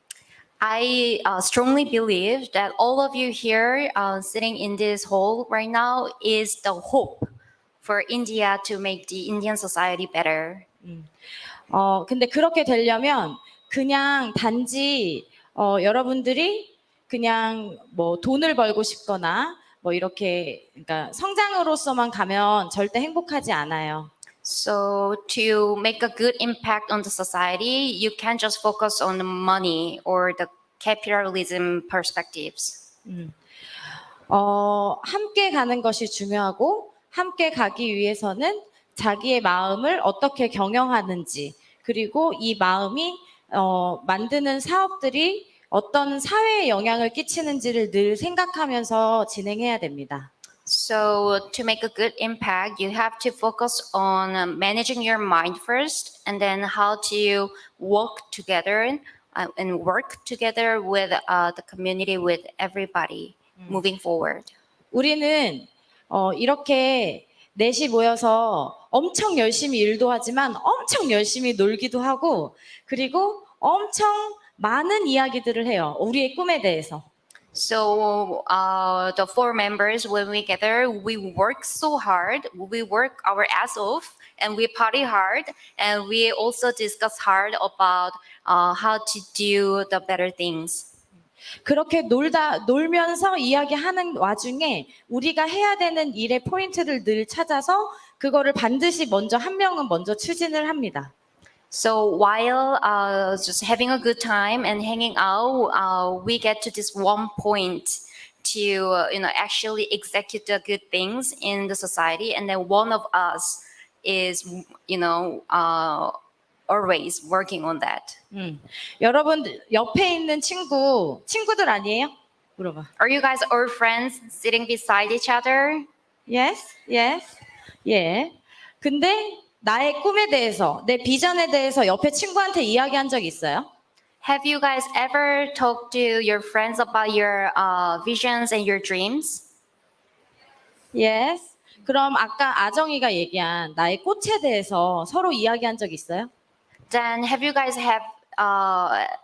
I strongly believe that all of you here sitting in this hall right now is the hope for India to make the Indian society better. 근데 그렇게 되려면 그냥 단지 여러분들이 그냥 뭐 돈을 벌고 싶거나 뭐 이렇게 그러니까 성장으로서만 가면 절대 행복하지 않아요. So to make a good impact on the society, you can't just focus on the money or the capitalism perspectives. 함께 가는 것이 중요하고 함께 가기 위해서는 자기의 마음을 어떻게 경영하는지 그리고 이 마음이 만드는 사업들이 어떤 사회에 영향을 끼치는지를 늘 생각하면서 진행해야 됩니다. So to make a good impact, you have to focus on managing your mind first, and then how to work together and work together with the community, with everybody moving forward. 우리는 이렇게 넷이 모여서 엄청 열심히 일도 하지만 엄청 열심히 놀기도 하고 그리고 엄청 많은 이야기들을 해요. 우리의 꿈에 대해서. So the four members, when we gather, we work so hard. We work our ass off, and we party hard, and we also discuss hard about how to do the better things. 그렇게 놀면서 이야기하는 와중에 우리가 해야 되는 일의 포인트를 늘 찾아서 그거를 반드시 한 명은 먼저 추진을 합니다. So while just having a good time and hanging out, we get to this one point to actually execute the good things in the society, and then one of us is always working on that. 여러분 옆에 있는 친구들 아니에요? 물어봐. Are you guys all friends sitting beside each other? Yes, yes, 예. 근데 나의 꿈에 대해서, 내 비전에 대해서 옆에 친구한테 이야기한 적 있어요? Have you guys ever talked to your friends about your visions and your dreams? Yes. 그럼 아까 아정이가 얘기한 나의 꽃에 대해서 서로 이야기한 적 있어요? Then have you guys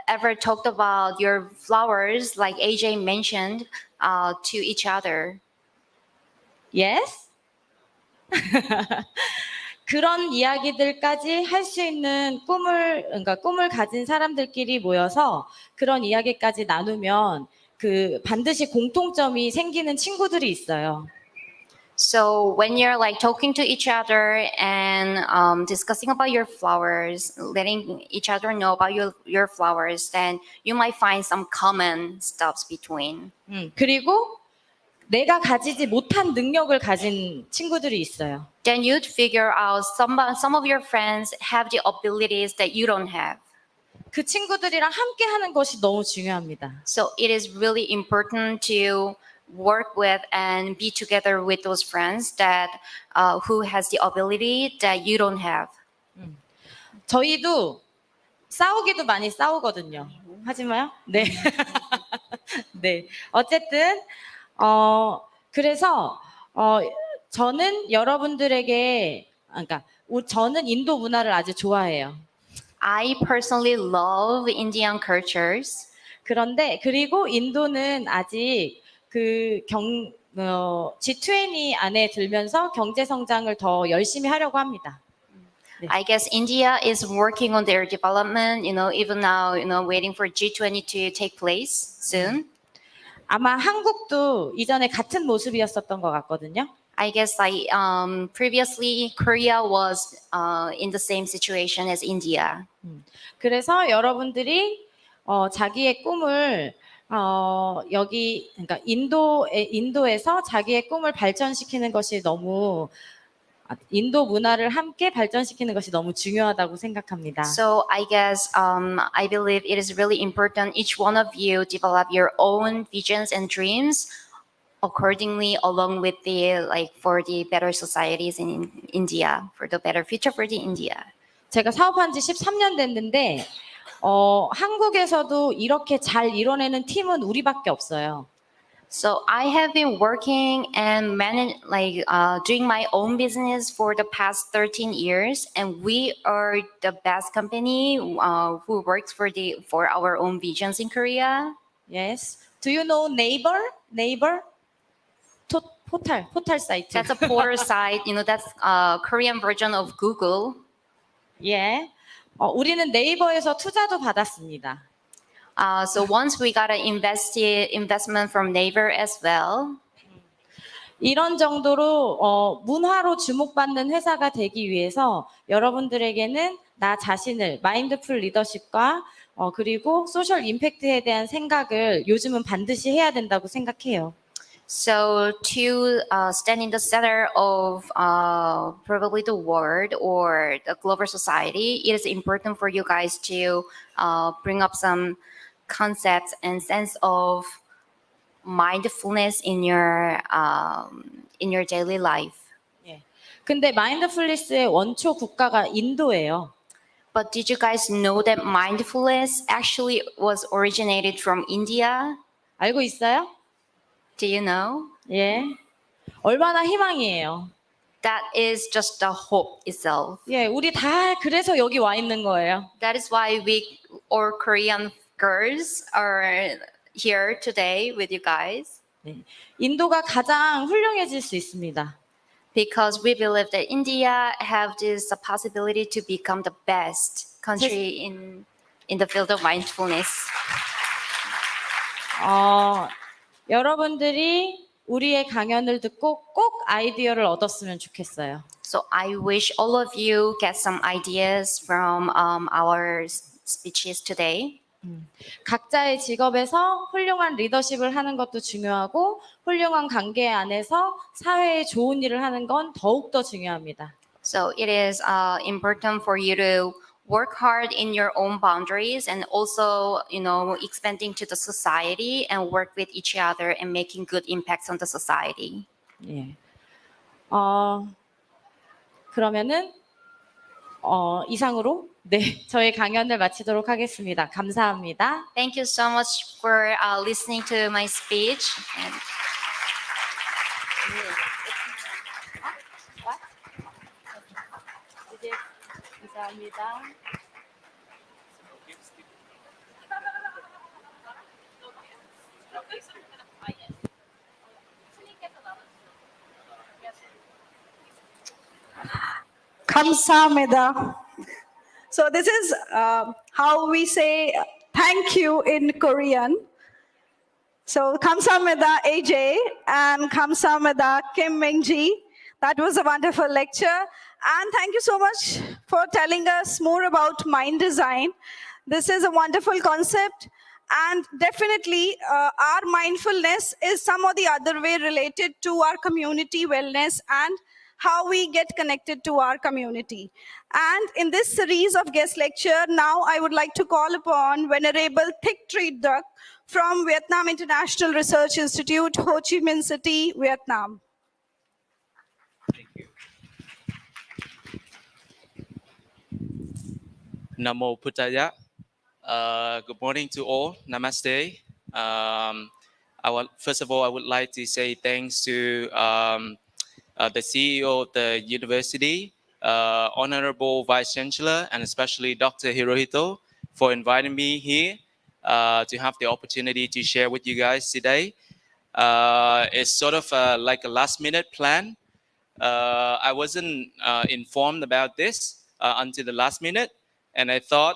ever talked about your flowers, like AJ mentioned, to each other? Yes? 그런 이야기들까지 할 수 있는 꿈을 가진 사람들끼리 모여서 그런 이야기까지 나누면 반드시 공통점이 생기는 친구들이 있어요. So when you're like talking to each other and discussing about your flowers, letting each other know about your flowers, then you might find some common stuffs between. 그리고 내가 가지지 못한 능력을 가진 친구들이 있어요. Then you'd figure out some of your friends have the abilities that you don't have. 그 친구들이랑 함께 하는 것이 너무 중요합니다. So it is really important to work with and be together with those friends that who has the ability that you don't have. 저희도 싸우기도 많이 싸우거든요. 하지 마요. 네. 네. 어쨌든 그래서 저는 여러분들에게 저는 인도 문화를 아주 좋아해요. I personally love Indian cultures. 그리고 인도는 아직 G20 안에 들면서 경제 성장을 더 열심히 하려고 합니다. 네. I guess India is working on their development, even now, waiting for G20 to take place soon. 아마 한국도 이전에 같은 모습이었었던 것 같거든요. I guess previously Korea was in the same situation as India. 그래서 여러분들이 자기의 꿈을 그러니까 인도에서 자기의 꿈을 발전시키는 것이 인도 문화를 함께 발전시키는 것이 너무 중요하다고 생각합니다. So I guess I believe it is really important each one of you develop your own visions and dreams accordingly, along with for the better societies in India, for the better future for the India. 제가 사업한 지 13년 됐는데 한국에서도 이렇게 잘 이뤄내는 팀은 우리밖에 없어요. So I have been working and doing my own business for the past 13 years, and we are the best company who works for our own visions in Korea. Yes. Do you know Naver? 포털 사이트. That's a portal site. That's a Korean version of Google. 예. 우리는 네이버에서 투자도 받았습니다. So once we got an investment from Naver as well. 이런 정도로 문화로 주목받는 회사가 되기 위해서 여러분들에게는 나 자신을 마인드풀 리더십과 그리고 소셜 임팩트에 대한 생각을 요즘은 반드시 해야 된다고 생각해요. So to stand in the center of probably the world or the global society, it is important for you guys to bring up some concepts and sense of mindfulness in your daily life. 예. 근데 마인드풀니스의 원초 국가가 인도예요. But did you guys know that mindfulness actually was originated from India? 알고 있어요? Do you know? 예. 얼마나 희망이에요. That is just the hope itself. 예, 우리 다 그래서 여기 와 있는 거예요. That is why we, all Korean girls, are here today with you guys. 네. 인도가 가장 훌륭해질 수 있습니다. Because we believe that India have this possibility to become the best country in the field of mindfulness. 여러분들이 우리의 강연을 듣고 꼭 아이디어를 얻었으면 좋겠어요. So I wish all of you get some ideas from our speeches today. 각자의 직업에서 훌륭한 리더십을 하는 것도 중요하고 훌륭한 관계 안에서 사회에 좋은 일을 하는 건 더욱더 중요합니다. So it is important for you to work hard in your own boundaries and also, expanding to the society and work with each other and making good impacts on the society. 예. 그러면은 이상으로 저의 강연을 마치도록 하겠습니다. 감사합니다. Thank you so much for listening to my speech. And 감사합니다. 감사합니다. So this is how we say thank you in Korean. So 감사합니다 AJ and 감사합니다 Kim Mingji. That was a wonderful lecture. And thank you so much for telling us more about mind design. This is a wonderful concept. And definitely our mindfulness is some or the other way related to our community wellness and how we get connected to our community. And in this series of guest lecture, now I would like to call upon Venerable Thich Triet Duc from Vietnam International Research Institute, Ho Chi Minh City, Vietnam. Thank you. Namo Buddhaya. Good morning to all. Namaste. First of all, I would like to say thanks to the CEO of the university, Honorable Vice Chancellor, and especially Dr. Hirohito for inviting me here to have the opportunity to share with you guys today. It's sort of like a last-minute plan. I wasn't informed about this until the last minute, and I thought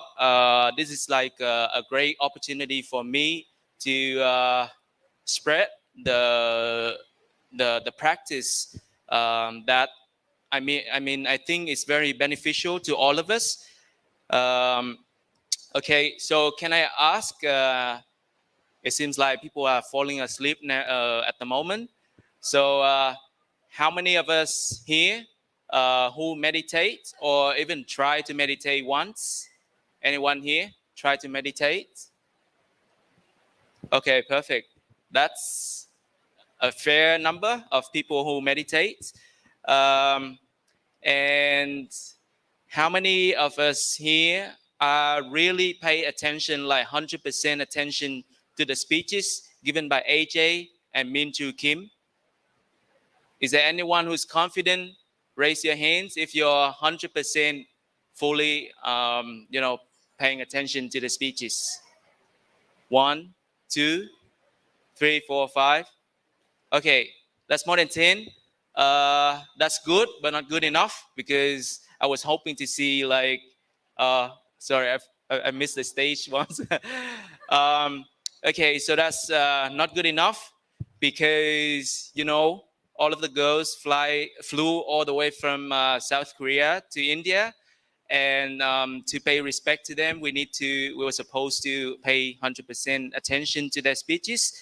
this is like a great opportunity for me to spread the practice that I think it's very beneficial to all of us. Okay, so can I ask? It seems like people are falling asleep now, at the moment. So how many of us here who meditate or even try to meditate once? Anyone here try to meditate? Okay, perfect. That's a fair number of people who meditate. And how many of us here really pay attention, like 100% attention to the speeches given by AJ and Min-Ju Kim? Is there anyone who's confident? Raise your hands if you're 100% fully, paying attention to the speeches. 1, 2, 3, 4, 5. Okay, that's more than 10. That's good, but not good enough because I was hoping to see sorry, I missed the stage once. Okay, so that's not good enough because, all of the girls flew all the way from South Korea to India. And to pay respect to them, we were supposed to pay 100% attention to their speeches.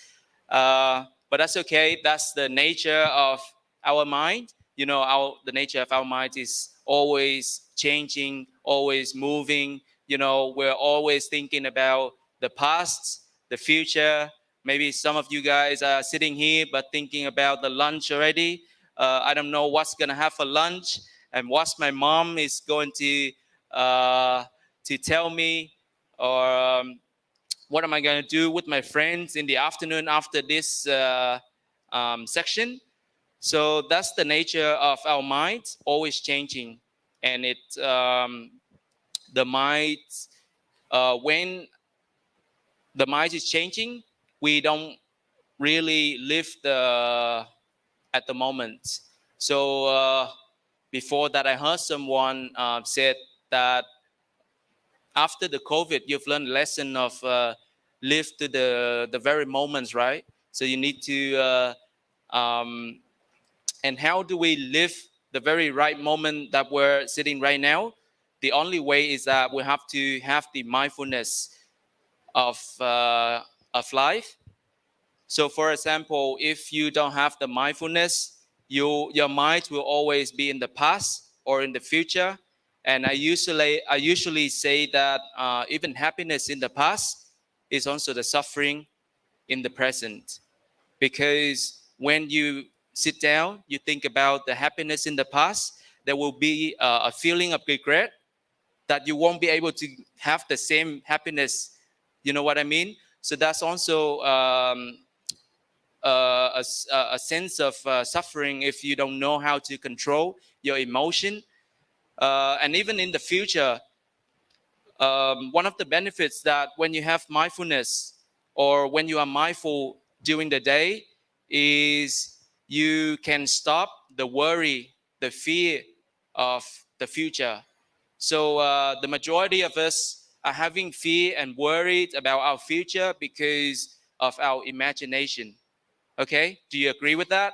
But that's okay. That's the nature of our mind. The nature of our mind is always changing, always moving. We're always thinking about the past, the future. Maybe some of you guys are sitting here but thinking about the lunch already. I don't know what's going to have for lunch and what my mom is going to tell me, or what am I going to do with my friends in the afternoon after this section. So that's the nature of our mind, always changing. And the mind, when the mind is changing, we don't really live at the moment. So before that, I heard someone said that after the COVID, you've learned a lesson of live to the very moments, right? So you need to, and how do we live the very right moment that we're sitting right now? The only way is that we have to have the mindfulness of life. So for example, if you don't have the mindfulness, your mind will always be in the past or in the future. And I usually say that even happiness in the past is also the suffering in the present. Because when you sit down, you think about the happiness in the past, there will be a feeling of regret that you won't be able to have the same happiness. You know what I mean? So that's also a sense of suffering if you don't know how to control your emotion. And even in the future, one of the benefits that when you have mindfulness or when you are mindful during the day is you can stop the worry, the fear of the future. So the majority of us are having fear and worried about our future because of our imagination. Okay, do you agree with that?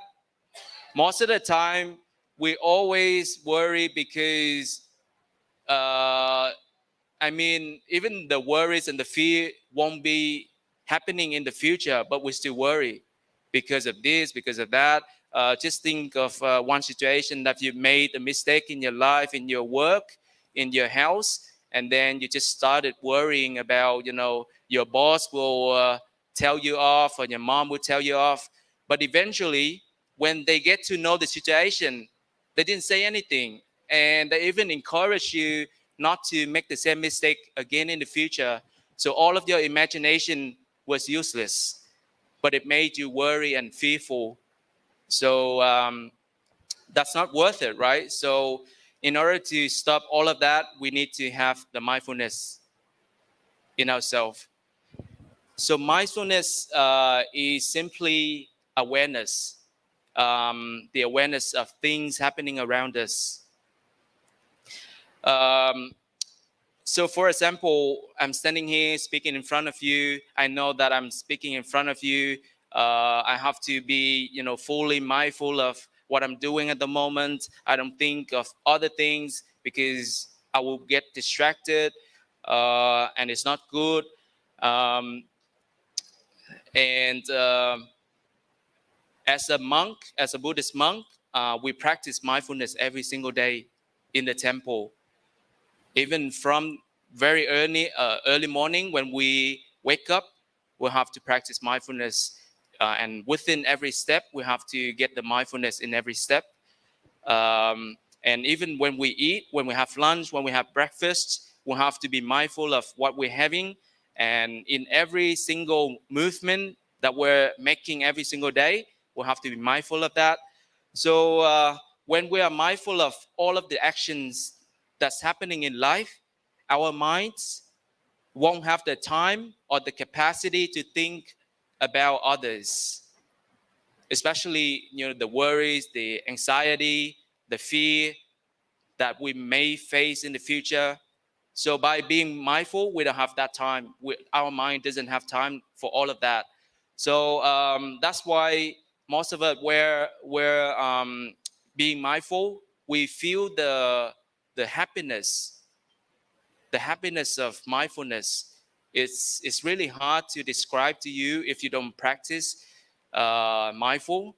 Most of the time, we always worry because I mean, even the worries and the fear won't be happening in the future, but we still worry because of this, because of that. Just think of one situation that you made a mistake in your life, in your work, in your house, and then you just started worrying about, your boss will tell you off or your mom will tell you off. But eventually, when they get to know the situation, they didn't say anything. And they even encourage you not to make the same mistake again in the future. So all of your imagination was useless, but it made you worry and fearful. So that's not worth it, right? So in order to stop all of that, we need to have the mindfulness in ourselves. So mindfulness is simply awareness, the awareness of things happening around us. So for example, I'm standing here speaking in front of you. I know that I'm speaking in front of you. I have to be, fully mindful of what I'm doing at the moment. I don't think of other things because I will get distracted and it's not good. And as a monk, as a Buddhist monk, we practice mindfulness every single day in the temple. Even from very early morning when we wake up, we have to practice mindfulness. And within every step, we have to get the mindfulness in every step. And even when we eat, when we have lunch, when we have breakfast, we have to be mindful of what we're having. And in every single movement that we're making every single day, we have to be mindful of that. So when we are mindful of all of the actions that's happening in life, our minds won't have the time or the capacity to think about others, especially the worries, the anxiety, the fear that we may face in the future. So by being mindful, we don't have that time. Our mind doesn't have time for all of that. So that's why most of us, we're being mindful, we feel the happiness of mindfulness. It's really hard to describe to you if you don't practice mindful.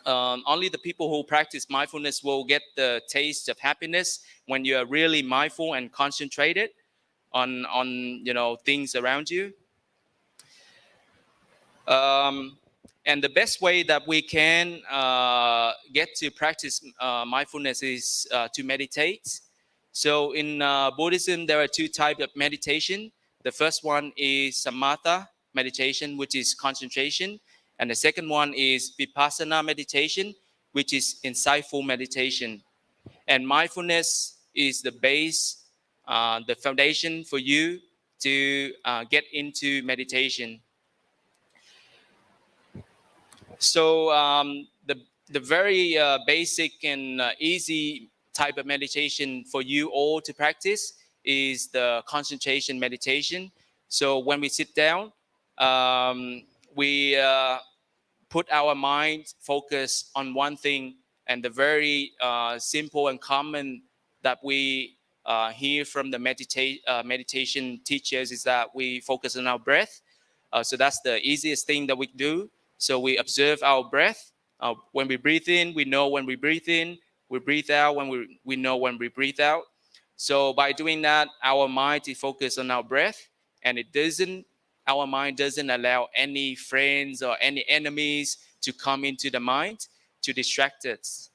Only the people who practice mindfulness will get the taste of happiness when you are really mindful and concentrated on things around you. And the best way that we can get to practice mindfulness is to meditate. So in Buddhism, there are two types of meditation. The first one is samatha meditation, which is concentration. And the second one is Vipassana meditation, which is insightful meditation. And mindfulness is the base, the foundation for you to get into meditation. So the very basic and easy type of meditation for you all to practice is the concentration meditation. So when we sit down, we put our mind focus on one thing, and the very simple and common that we hear from the meditation teachers is that we focus on our breath. So that's the easiest thing that we do. So we observe our breath. When we breathe in, we know when we breathe in. We breathe out when we know when we breathe out. So by doing that, our mind is focused on our breath, and our mind doesn't allow any friends or any enemies to come into the mind to distract us.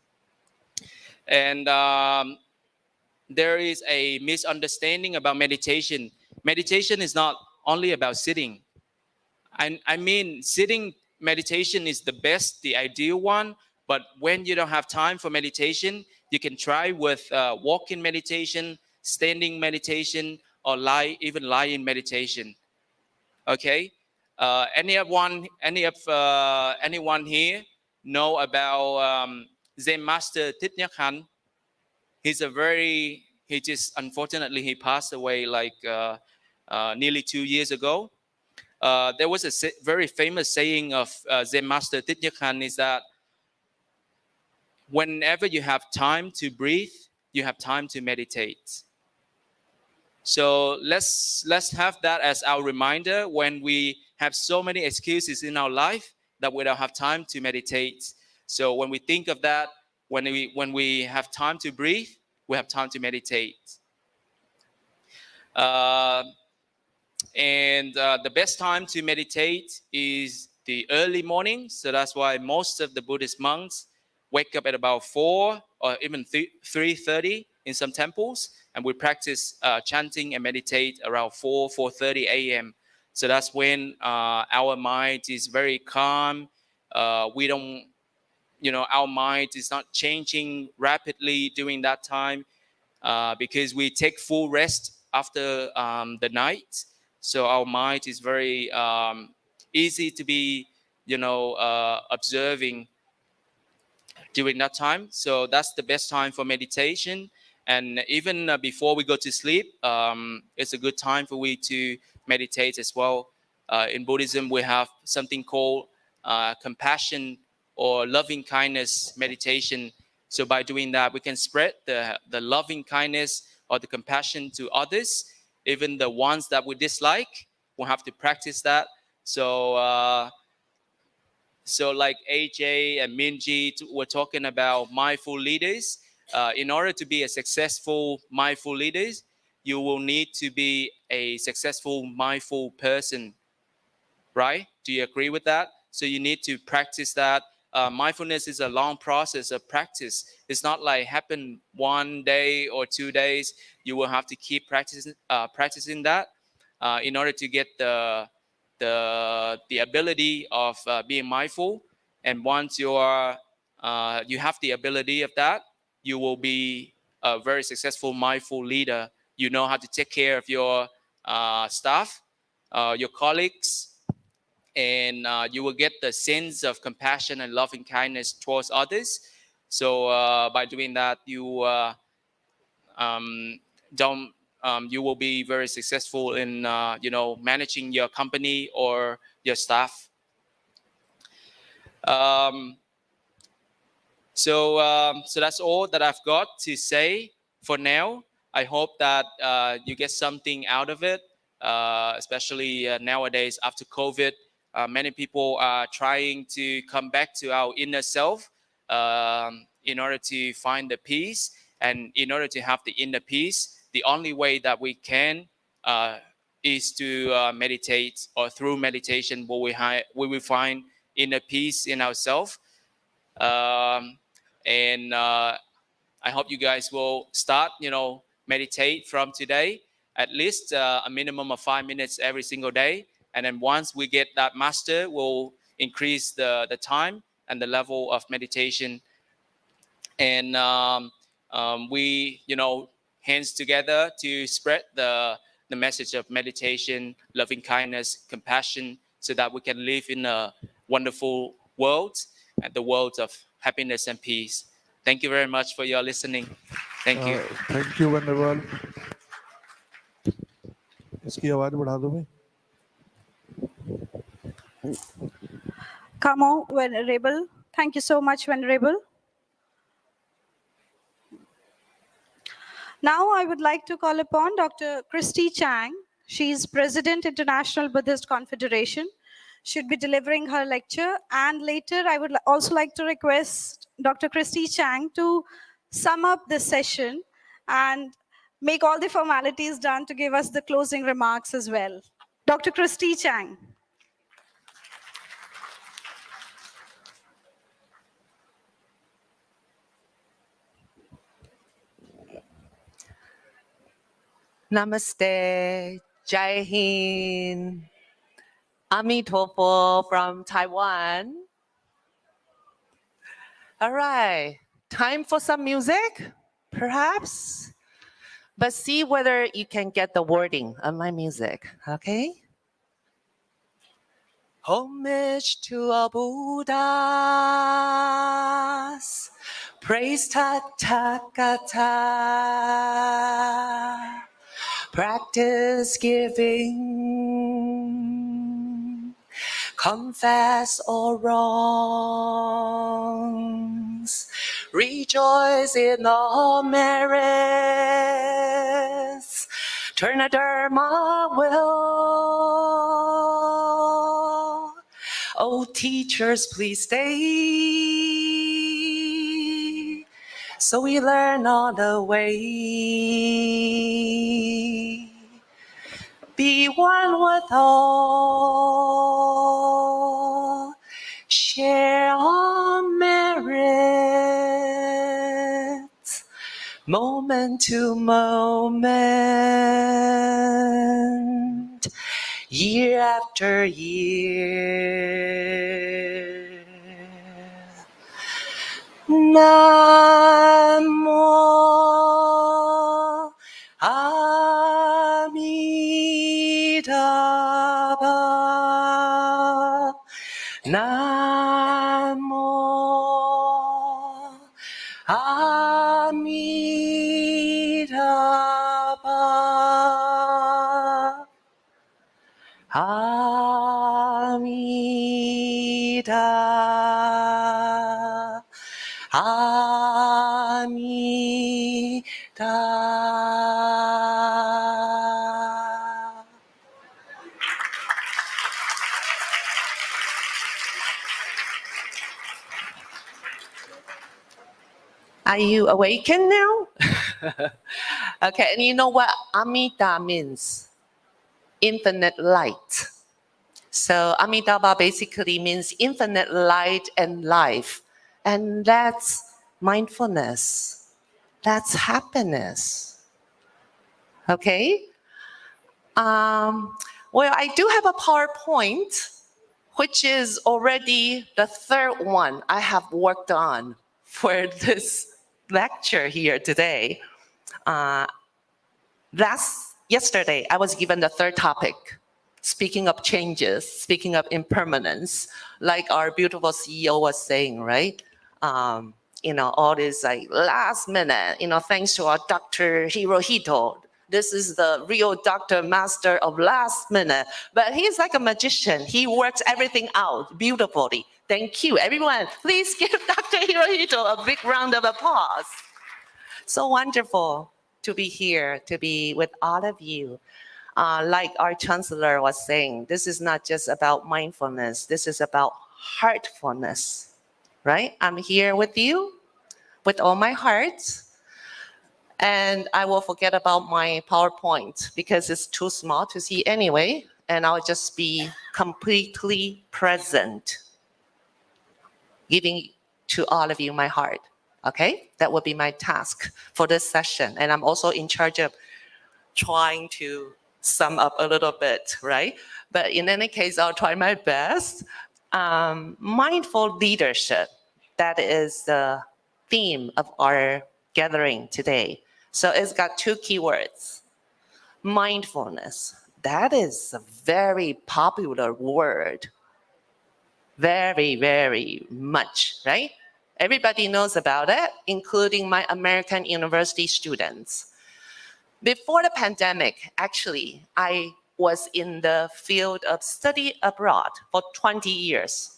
And there is a misunderstanding about meditation. Meditation is not only about sitting. I mean, sitting meditation is the best, the ideal one. But when you don't have time for meditation, you can try with walking meditation, standing meditation, or even lying meditation. Okay, anyone here know about Zen Master Thich Nhat Hanh? He just unfortunately he passed away like nearly 2 years ago. There was a very famous saying of Zen Master Thich Nhat Hanh is that whenever you have time to breathe, you have time to meditate. So let's have that as our reminder when we have so many excuses in our life that we don't have time to meditate. So when we think of that, when we have time to breathe, we have time to meditate. And the best time to meditate is the early morning. So that's why most of the Buddhist monks wake up at about 4 or even 3:30 in some temples, and we practice chanting and meditate around 4:30 a.m. So that's when our mind is very calm. We don't, our mind is not changing rapidly during that time because we take full rest after the night. So our mind is very easy to be, observing during that time. So that's the best time for meditation. And even before we go to sleep, it's a good time for we to meditate as well. In Buddhism, we have something called compassion or loving kindness meditation. So by doing that, we can spread the loving kindness or the compassion to others, even the ones that we dislike. We'll have to practice that. So like AJ and Minji were talking about mindful leaders. In order to be a successful mindful leader, you will need to be a successful mindful person, right? Do you agree with that? So you need to practice that. Mindfulness is a long process of practice. It's not like happen 1 day or 2 days. You will have to keep practicing that in order to get the ability of being mindful. And once you have the ability of that, you will be a very successful mindful leader. You know how to take care of your staff, your colleagues, and you will get the sense of compassion and loving kindness towards others. So by doing that, you will be very successful in managing your company or your staff. So that's all that I've got to say for now. I hope that you get something out of it, especially nowadays after COVID. Many people are trying to come back to our inner self in order to find the peace. And in order to have the inner peace, the only way that we can is to meditate, or through meditation we will find inner peace in ourselves. And I hope you guys will start, meditate from today, at least a minimum of 5 minutes every single day. And then once we get that master, we'll increase the time and the level of meditation. And we, hands together to spread the message of meditation, loving kindness, compassion, so that we can live in a wonderful world, and the world of happiness and peace. Thank you very much for your listening. Thank you. Thank you, Venerable. इसकी आवाज बढ़ा दो भाई. Come on, Venerable. Thank you so much, Venerable. Now I would like to call upon Dr. Christy Chang. She is President, International Buddhist Confederation. Should be delivering her lecture. And later, I would also like to request Dr. Christy Chang to sum up this session and make all the formalities done to give us the closing remarks as well. Dr. Christy Chang. Namaste, Jai Hind, Amitofo from Taiwan. All right, time for some music, perhaps? But see whether you can get the wording of my music, okay? Homage to our Buddhas, praise Tathagata. Practice giving, confess all wrongs, rejoice in all merits, turn a dharma will. Oh, teachers, please stay, so we learn on the way. Be one with all, share all merits, moment to moment, year after year. Namo Amidabha. Namo Amidabha. Amida. Amida. Are you awakened now? Okay, and you know what Amida means? Infinite light. So Amitabha basically means infinite light and life. And that's mindfulness. That's happiness. Okay? Well, I do have a PowerPoint, which is already the third one I have worked on for this lecture here today. Yesterday, I was given the third topic. Speaking of changes, speaking of impermanence, like our beautiful CEO was saying, right? All this like last minute, thanks to our Dr. Hirohito. This is the real doctor master of last minute. But he's like a magician. He works everything out beautifully. Thank you. Everyone, please give Dr. Hirohito a big round of applause. So wonderful to be here, to be with all of you. Like our chancellor was saying, this is not just about mindfulness. This is about heartfulness, right? I'm here with you with all my heart. And I will forget about my PowerPoint because it's too small to see anyway. And I'll just be completely present, giving to all of you my heart. Okay? That will be my task for this session. And I'm also in charge of trying to sum up a little bit, right? But in any case, I'll try my best Mindful leadership, that is the theme of our gathering today. So it's got two keywords. Mindfulness, that is a very popular word. Very, very much, right? Everybody knows about it, including my American university students. Before the pandemic, actually, I was in the field of study abroad for 20 years.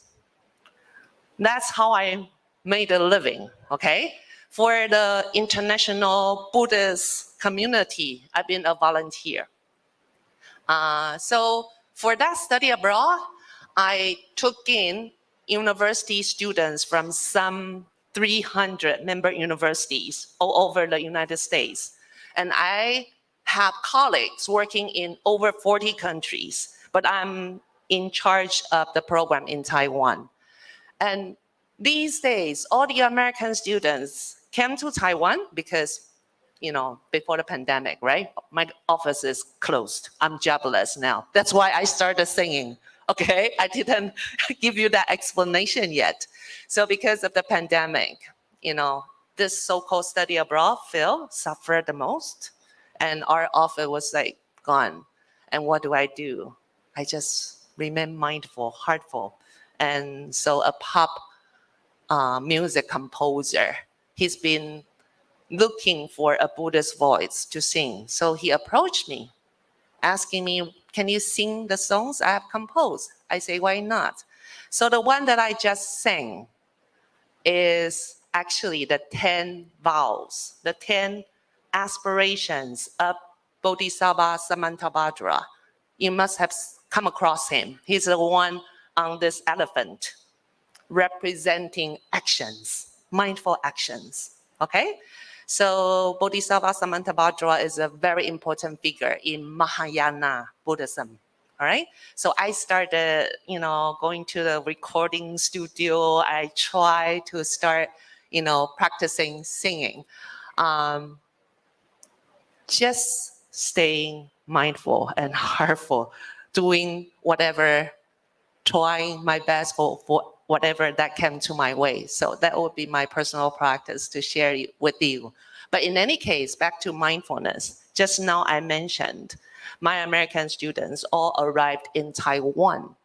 That's how I made a living, okay? For the international Buddhist community, I've been a volunteer. So for that study abroad, I took in university students from some 300 member universities all over the United States. And I have colleagues working in over 40 countries, but I'm in charge of the program in Taiwan. And these days, all the American students came to Taiwan because, before the pandemic, right? My office is closed. I'm jobless now. That's why I started singing. Okay, I didn't give you that explanation yet. So because of the pandemic, this so-called study abroad field suffered the most. And our office was like gone. And what do? I just remain mindful, heartful. And so a pop music composer, he's been looking for a Buddhist voice to sing. So he approached me, asking me, can you sing the songs I have composed? I say, why not? So the one that I just sang is actually the 10 vows, the 10 aspirations of Bodhisattva Samantabhadra. You must have come across him. He's the one on this elephant representing actions, mindful actions, okay? So Bodhisattva Samantabhadra is a very important figure in Mahayana Buddhism, all right? So I started, going to the recording studio. I try to start, practicing singing. Just staying mindful and heartful, doing whatever, trying my best for whatever that came to my way. So that would be my personal practice to share with you. But in any case, back to mindfulness. Just now I mentioned my American students all arrived in Taiwan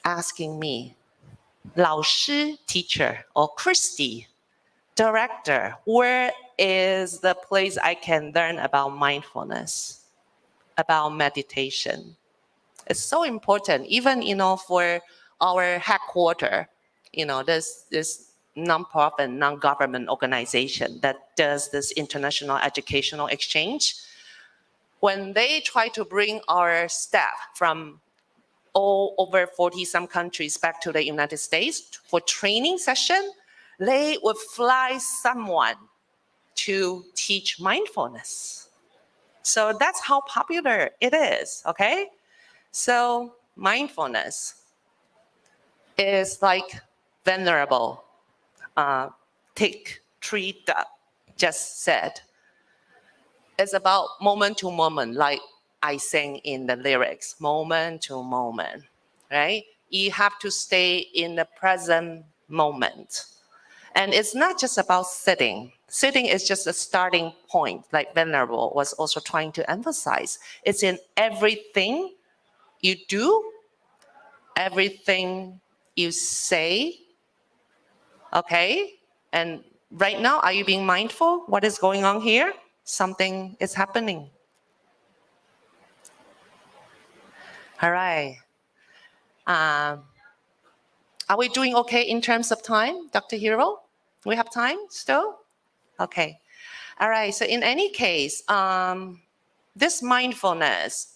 asking me, 老师, teacher, or Christy, director, where is the place I can learn about mindfulness, about meditation? It's so important, even, for our headquarters, this nonprofit, non-government organization that does this international educational exchange. When they try to bring our staff from all over 40 some countries back to the United States for training session, they would fly someone to teach mindfulness. So that's how popular it is, okay? So mindfulness is like venerable Thich Tree just said. It's about moment to moment, like I sang in the lyrics, moment to moment, right? You have to stay in the present moment. And it's not just about sitting. Sitting is just a starting point, like Venerable was also trying to emphasize. It's in everything you do, everything you say, okay? And right now, are you being mindful? What is going on here? Something is happening. All right. Are we doing okay in terms of time, Dr. Hiro? We have time still? Okay. All right. So in any case, this mindfulness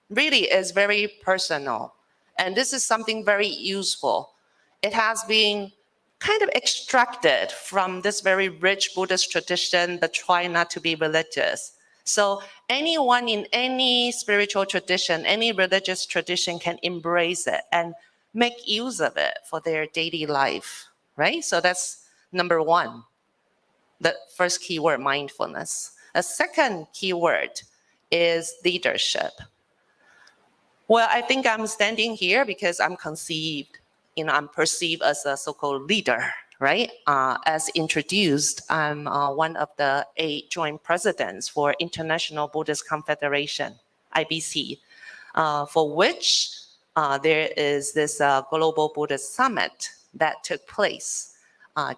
really is very personal. And this is something very useful. It has been kind of extracted from this very rich Buddhist tradition, the try not to be religious. So anyone in any spiritual tradition, any religious tradition can embrace it and make use of it for their daily life, right? So that's number one, the first keyword, mindfulness. A second keyword is leadership. Well, I think I'm standing here because I'm I'm perceived as a so-called leader, right? As introduced, I'm one of the 8 joint presidents for International Buddhist Confederation, IBC, for which there is this Global Buddhist Summit that took place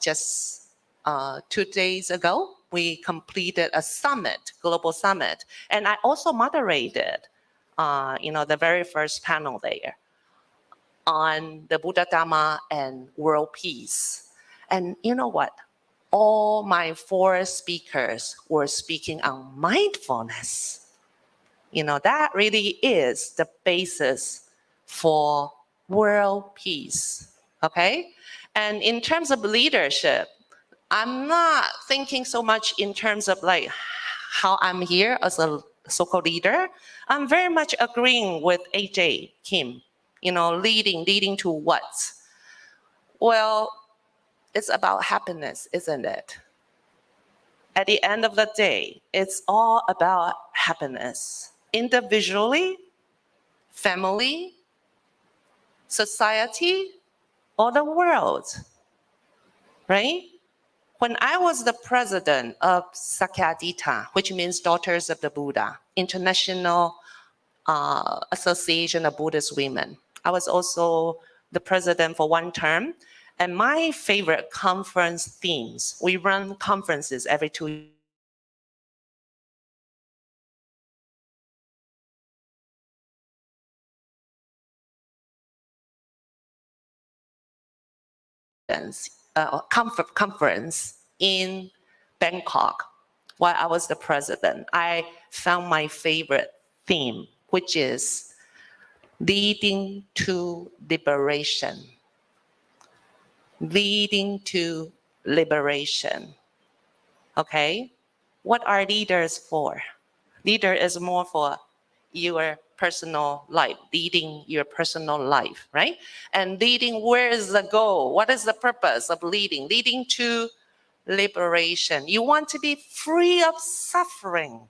just 2 days ago. We completed a summit, global summit, and I also moderated the very first panel there on the Buddha Dhamma and world peace. And you know what? All my 4 speakers were speaking on mindfulness. That really is the basis for world peace, okay? And in terms of leadership, I'm not thinking so much in terms of like how I'm here as a so-called leader. I'm very much agreeing with AJ Kim, leading to what? Well, it's about happiness, isn't it? At the end of the day, it's all about happiness. Individually, family, society, or the world, right? When I was the president of Sakyadhita, which means Daughters of the Buddha, International Association of Buddhist Women, I was also the president for 1 term. And my favorite conference themes, we run conferences every 2 years. Conference in Bangkok while I was the president. I found my favorite theme, which is leading to liberation. Leading to liberation. Okay? What are leaders for? Leader is more for your personal life, leading your personal life, right? And leading, where is the goal? What is the purpose of leading? Leading to liberation. You want to be free of suffering.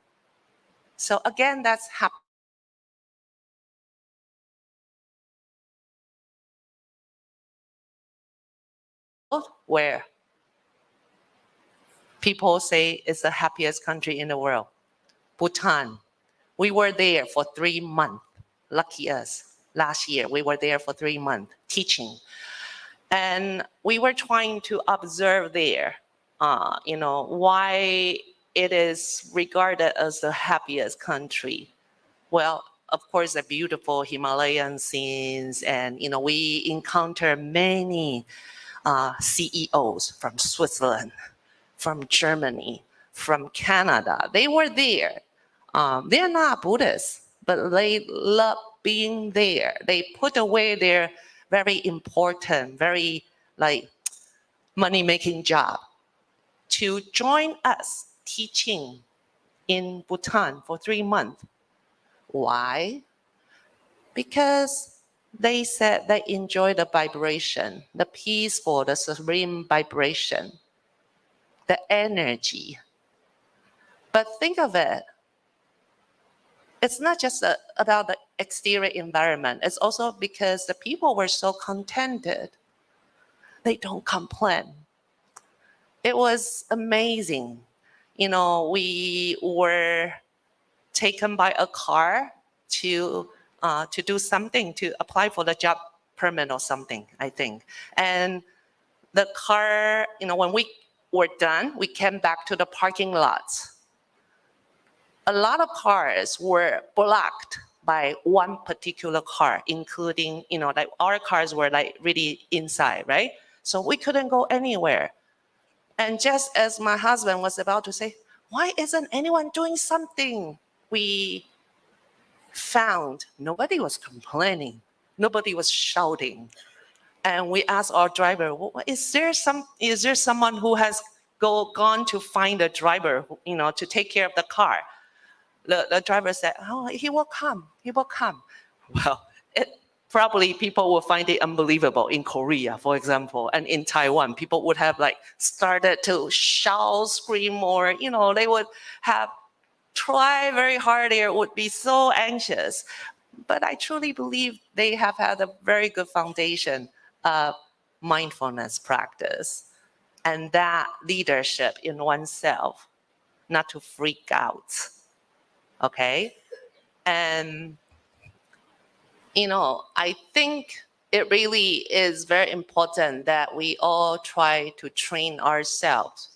So again, that's happy. Where people say it's the happiest country in the world. Bhutan. We were there for 3 months. Lucky us. Last year, we were there for 3 months teaching. And we were trying to observe there, why it is regarded as the happiest country. Well, of course, the beautiful Himalayan scenes, and we encounter many CEOs from Switzerland, from Germany, from Canada. They were there. They're not Buddhists, but they love being there. They put away their very important, very money-making job to join us teaching in Bhutan for 3 months. Why? Because they said they enjoy the vibration, the peaceful, the serene vibration, the energy. But think of it. It's not just about the exterior environment. It's also because the people were so contented. They don't complain. It was amazing. We were taken by a car to do something, to apply for the job permit or something, I think. And the car, when we were done, we came back to the parking lots. A lot of cars were blocked by one particular car, including, our cars were really inside, right? So we couldn't go anywhere. And just as my husband was about to say, why isn't anyone doing something? We found nobody was complaining. Nobody was shouting. And we asked our driver, is there someone who has gone to find a driver, to take care of the car? The driver said, oh, he will come. Well, probably people will find it unbelievable in Korea, for example, and in Taiwan, people would have started to shout, scream, or, they would have tried very hard. They would be so anxious. but I truly believe they have had a very good foundation of mindfulness practice and that leadership in oneself, not to freak out. Okay? And, I think it really is very important that we all try to train ourselves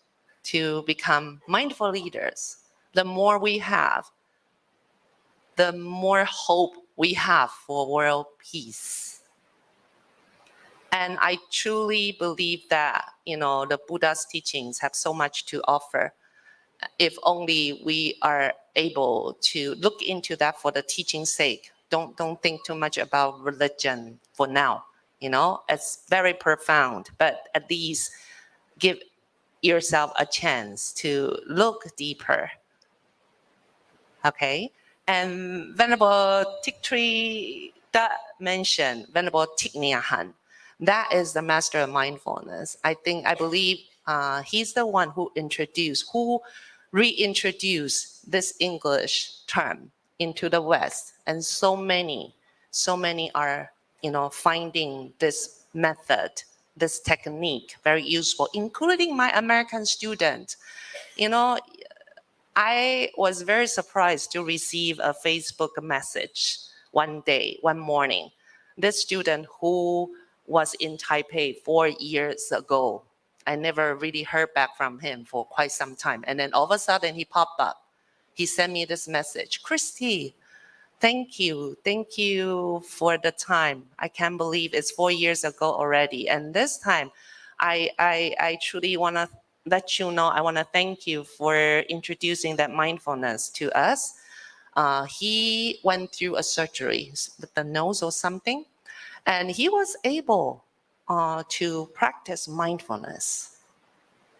to become mindful leaders. The more we have, the more hope we have for world peace. And I truly believe that, the Buddha's teachings have so much to offer. If only we are able to look into that for the teaching's sake. Don't think too much about religion for now. It's very profound, but at least give yourself a chance to look deeper. Okay? And Venerable Tiktree that mentioned, Venerable Thich Nhat Hanh, that is the master of mindfulness. I believe he's the one who reintroduced this English term into the West. And so many are, finding this method, this technique very useful, including my American student. I was very surprised to receive a Facebook message one morning. This student who was in Taipei 4 years ago, I never really heard back from him for quite some time. And then all of a sudden he popped up. He sent me this message, Christy, thank you. Thank you for the time. I can't believe it's 4 years ago already. And this time, I truly want to let you know, I want to thank you for introducing that mindfulness to us. He went through a surgery with the nose or something, and he was able to practice mindfulness.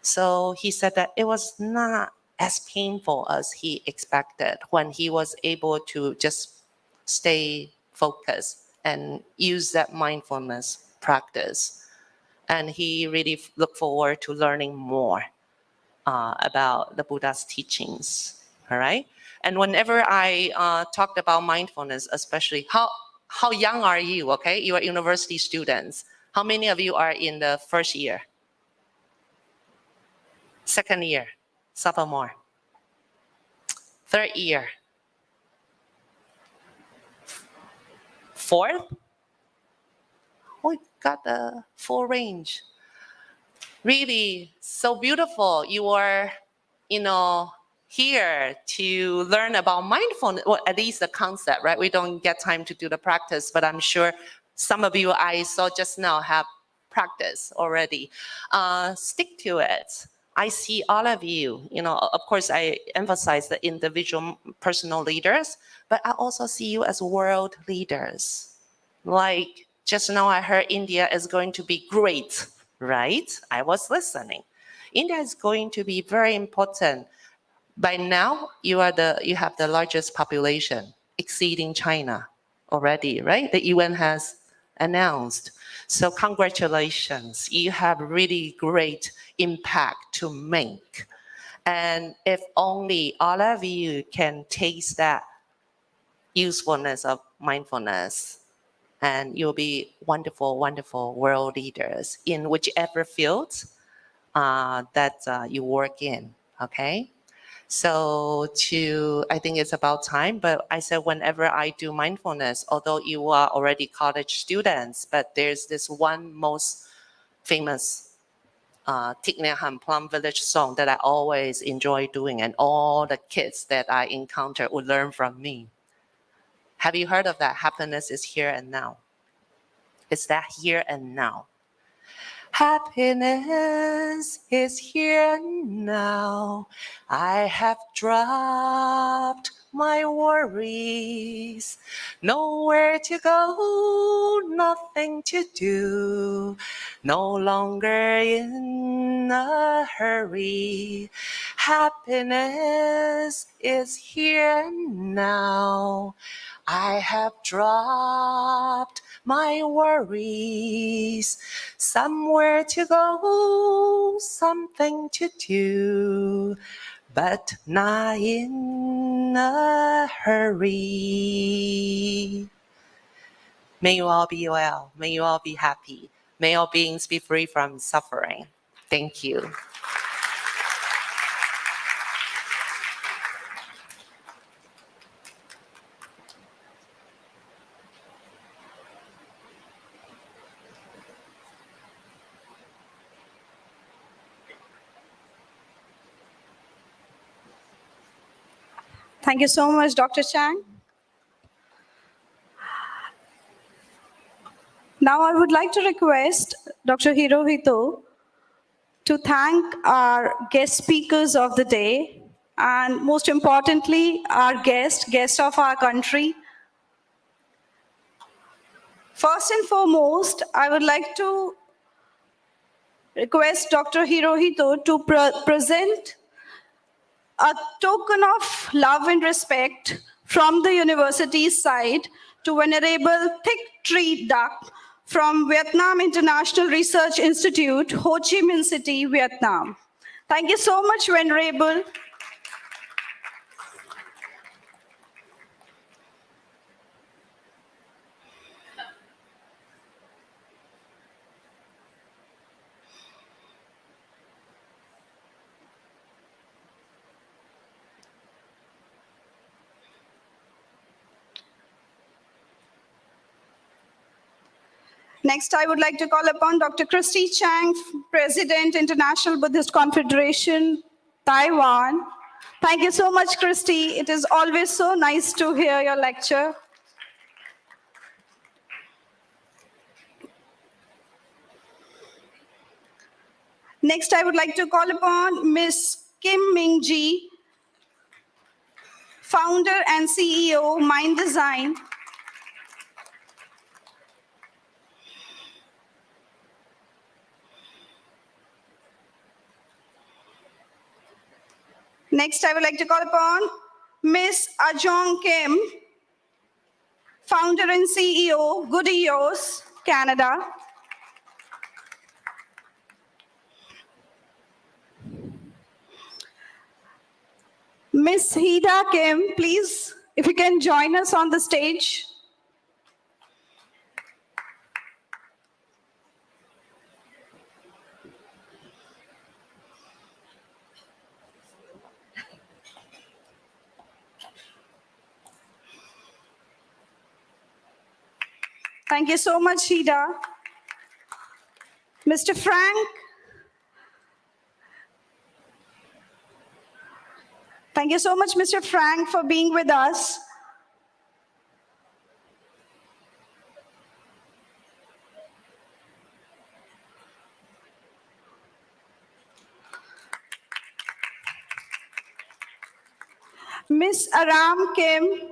So he said that it was not as painful as he expected when he was able to just stay focused and use that mindfulness practice. And he really looked forward to learning more about the Buddha's teachings. All right. And whenever I talked about mindfulness, especially how young are you? Okay, you are university students. How many of you are in the first year? Second year, sophomore. Third year. Fourth? We got the full range. Really so beautiful. You are, here to learn about mindfulness, or at least the concept, right? We don't get time to do the practice, but I'm sure some of you I saw just now have practice already. Stick to it. I see all of you, of course, I emphasize the individual personal leaders, but I also see you as world leaders. Like just now I heard India is going to be great, right? I was listening. India is going to be very important. By now, you have the largest population, exceeding China already, right? The UN has announced. So congratulations, you have really great impact to make. And if only all of you can taste that usefulness of mindfulness, and you'll be wonderful, wonderful world leaders in whichever field that you work in, okay? So I think it's about time, but I said whenever I do mindfulness, although you are already college students, but there's this one most famous Thich Nhat Hanh Plum Village song that I always enjoy doing, and all the kids that I encounter would learn from me. Have you heard of that? Happiness is here and now. It's that here and now. Happiness is here now. I have dropped my worries. Nowhere to go, nothing to do. No longer in a hurry. Happiness is here now. I have dropped my worries. Somewhere to go, something to do, but not in a hurry. May you all be well. May you all be happy. May all beings be free from suffering. Thank you. Thank you so much, Dr. Chang. Now I would like to request Dr. Hirohito to thank our guest speakers of the day, and most importantly, our guest of our country. First and foremost, I would like to request Dr. Hirohito to present a token of love and respect from the university's side to Venerable Thick Tree Duck from Vietnam International Research Institute, Ho Chi Minh City, Vietnam. Thank you so much, Venerable. Next, I would like to call upon Dr. Christy Chang, President, International Buddhist Confederation, Taiwan. Thank you so much, Christy. It is always so nice to hear your lecture. Next, I would like to call upon Ms. Kim Ming Ji, founder and CEO, Mind Design. Next, I would like to call upon Ms. Ajong Kim, founder and CEO, Goodios, Canada. Ms. Hida Kim, please, if you can join us on the stage. Thank you so much, Hida. Mr. Frank. Thank you so much, Mr. Frank, for being with us. Miss Aram Kim.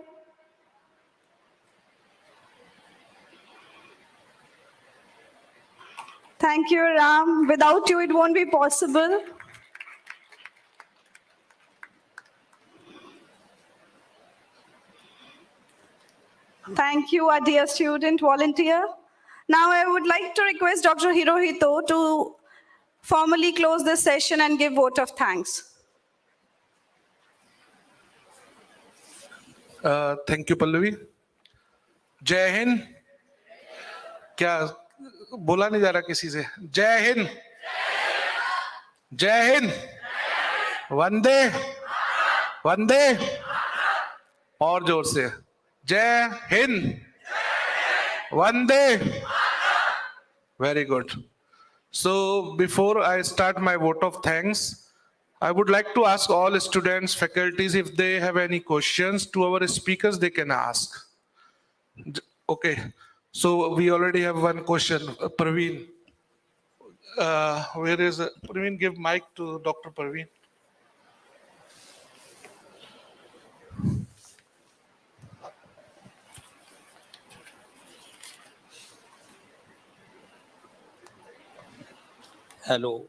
Thank you, Ram. Without you, it won't be possible. Thank you, our dear student volunteer. Now I would like to request Dr. Hirohito to formally close this session and give vote of thanks. Thank you, Pallavi. जय हिंद. क्या बोला नहीं जा रहा किसी से? जय हिंद. जय हिंद. वंदे. वंदे. और जोर से. जय हिंद. वंदे. Very good. So before I start my vote of thanks, I would like to ask all students, faculties, if they have any questions to our speakers, they can ask. Okay. So we already have one question. Praveen. Where is Praveen? Give mic to Dr. Praveen. Hello.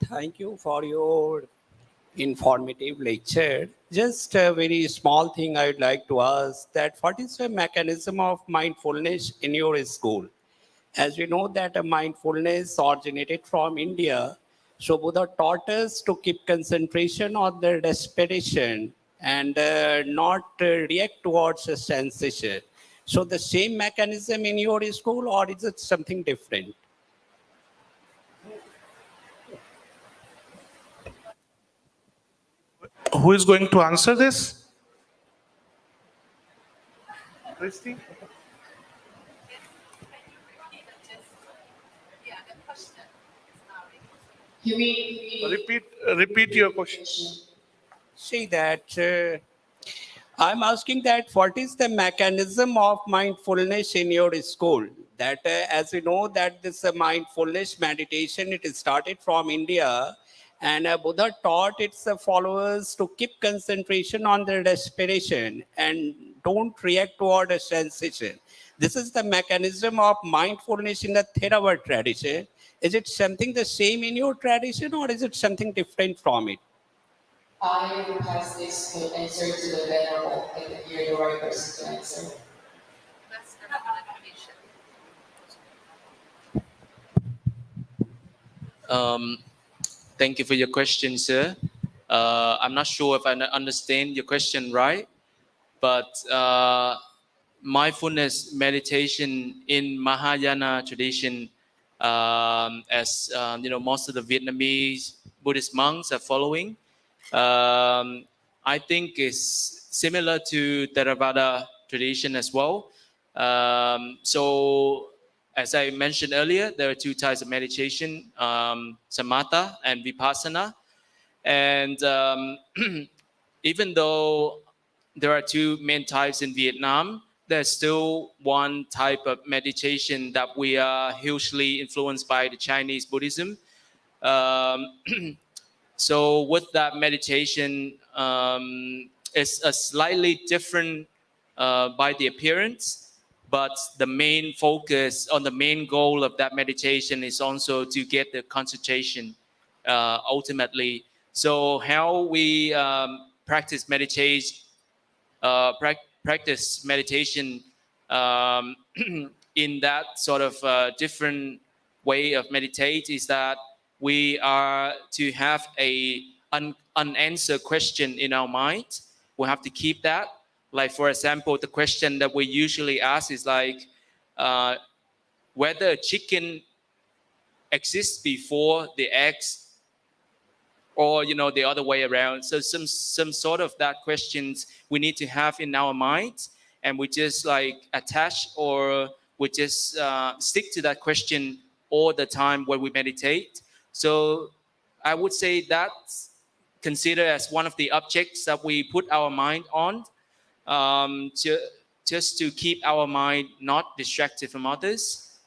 Thank you for your informative lecture. Just a very small thing I'd like to ask, that what is the mechanism of mindfulness in your school? As we know that mindfulness originated from India, so Buddha taught us to keep concentration on the respiration and not react towards a sensation. So the same mechanism in your school, or is it something different? Who is going to answer this? Christy? Repeat your question. See that I'm asking that what is the mechanism of mindfulness in your school? That as we know that this mindfulness meditation, it started from India, and Buddha taught its followers to keep concentration on the respiration and don't react toward a sensation. This is the mechanism of mindfulness in the Theravada tradition. Is it something the same in your tradition, or is it something different from it? I will pass this answer to the venerable. I think you're the right person to answer. Thank you for your question, sir. I'm not sure if I understand your question right, but mindfulness meditation in Mahayana tradition, as most of the Vietnamese Buddhist monks are following, I think is similar to Theravada tradition as well. So, as I mentioned earlier, there are two types of meditation: samatha and vipassana. And even though there are two main types in Vietnam, there's still one type of meditation that we are hugely influenced by the Chinese Buddhism. Um, so with that meditation, it's a slightly different by the appearance, but the main focus on the main goal of that meditation is also to get the concentration ultimately. So how we practice meditation, practice meditation in that sort of different way of meditate is that we are to have a unanswered question in our mind. We have to keep that. Like for example, the question that we usually ask is like whether a chicken exists before the eggs, or the other way around. So some sort of that questions we need to have in our minds, and we just like attach, or we just stick to that question all the time when we meditate. So I would say that's considered as one of the objects that we put our mind on, just to keep our mind not distracted from others.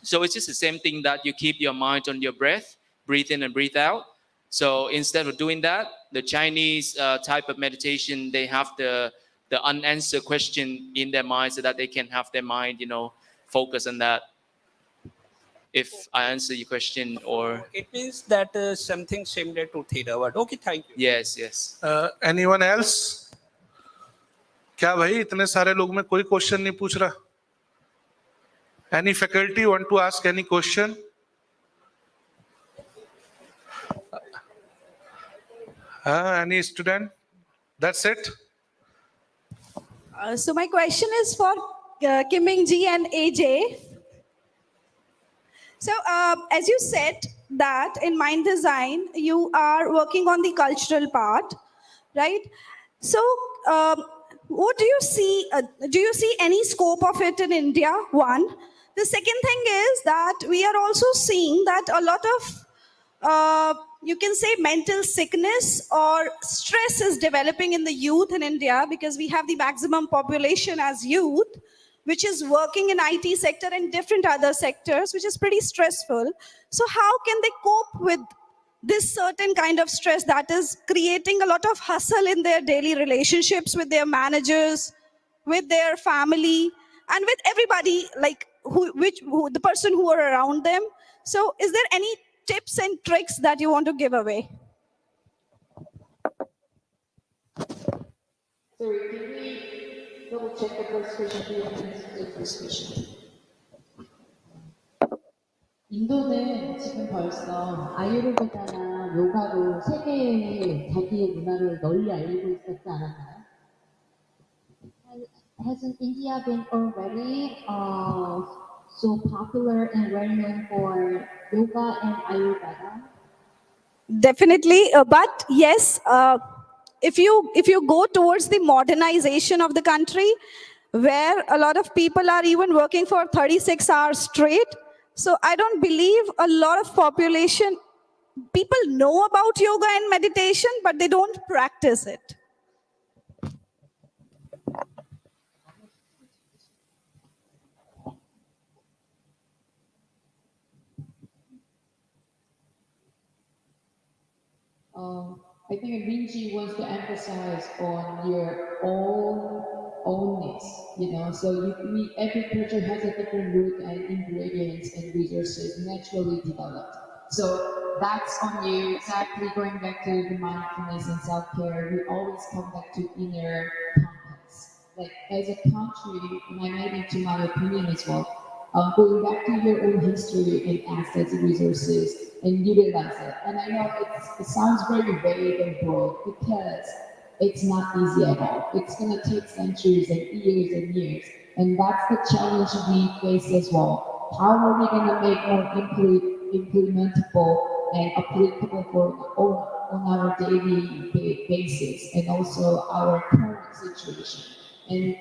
So it's just the same thing that you keep your mind on your breath, breathe in and breathe out. So instead of doing that, the Chinese type of meditation, they have the unanswered question in their mind so that they can have their mind, focus on that. If I answer your question, or It means that something similar to Theravada. Okay, thank you. yes. Anyone else? क्या भाई इतने सारे लोग में कोई question नहीं पूछ रहा? Any faculty want to ask any question? Any student? That's it. So my question is for Kim Ming Ji and AJ. So as you said that in mind design, you are working on the cultural part, right? So what do you see? Do you see any scope of it in India? One. The second thing is that we are also seeing that a lot of you can say mental sickness or stress is developing in the youth in India, because we have the maximum population as youth, which is working in IT sector and different other sectors, which is pretty stressful. So how can they cope with this certain kind of stress that is creating a lot of hustle in their daily relationships with their managers, with their family, and with everybody, like the person who are around them? So is there any tips and tricks that you want to give away? Sorry, can we double check the first question? The first question. 인도는 지금 벌써 아유르베다나 요가로 세계에 자기의 문화를 널리 알리고 있었지 않았나요? hasn't India been already so popular and well known for yoga and Ayurveda? Definitely, but yes, if you go towards the modernization of the country, where a lot of people are even working for 36 hours straight, so I don't believe a lot of population people know about yoga and meditation, but they don't practice it. I think Rinji wants to emphasize on your ownness, you know. So every culture has a different root and ingredients and resources naturally developed. So that's on you. Exactly, going back to the mindfulness and self-care, we always come back to inner compass. Like as a country, and I made it to my opinion as well. Going back to your own history and assets and resources and utilize it. And I know it sounds very vague and broad because it's not easy at all. It's going to take centuries and years. And that's the challenge we face as well. How are we going to make more implementable and applicable on our daily basis and also our current situation? And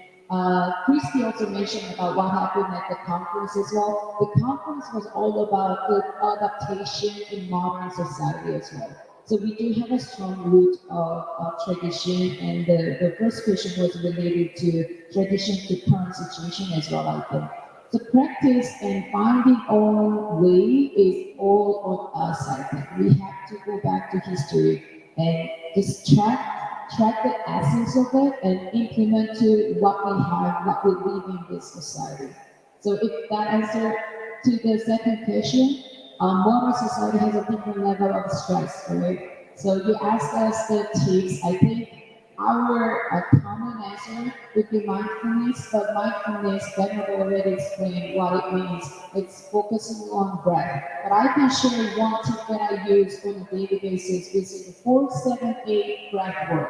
Christy also mentioned about what happened at the conference as well. The conference was all about the adaptation in modern society as well. So we do have a strong root of tradition, and the first question was related to tradition to current situation as well, I think. So practice and finding our way is all on us, I think. We have to go back to history and just track the essence of it and implement to what we have, what we live in this society. So if that answer to the second question, modern society has a different level of stress, right? So you asked us the tips. I think our common answer would be mindfulness, but mindfulness, Venerable already explained what it means. It's focusing on breath. But I can share one tip that I use on a daily basis, which is the 4-7-8 breath work.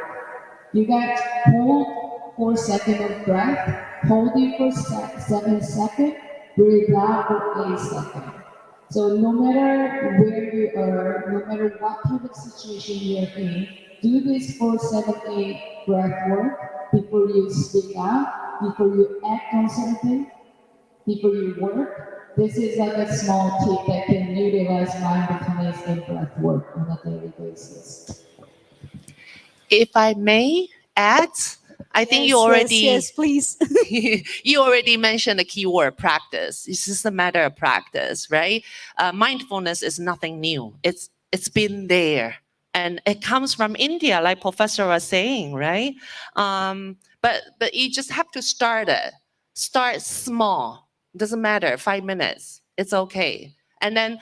You guys hold 4 seconds of breath, hold it for 7 seconds, breathe out for 8 seconds. So no matter where you are, no matter what kind of situation you're in, do this 4-7-8 breath work before you speak out, before you act on something, before you work. This is like a small tip that can utilize mindfulness and breath work on a daily basis. If I may add, I think you already yes, please. you already mentioned the keyword practice. It's just a matter of practice, right? Mindfulness is nothing new. It's been there, and it comes from India, like Professor was saying, right? But you just have to start it. Start small. Doesn't matter. 5 minutes. It's okay, and then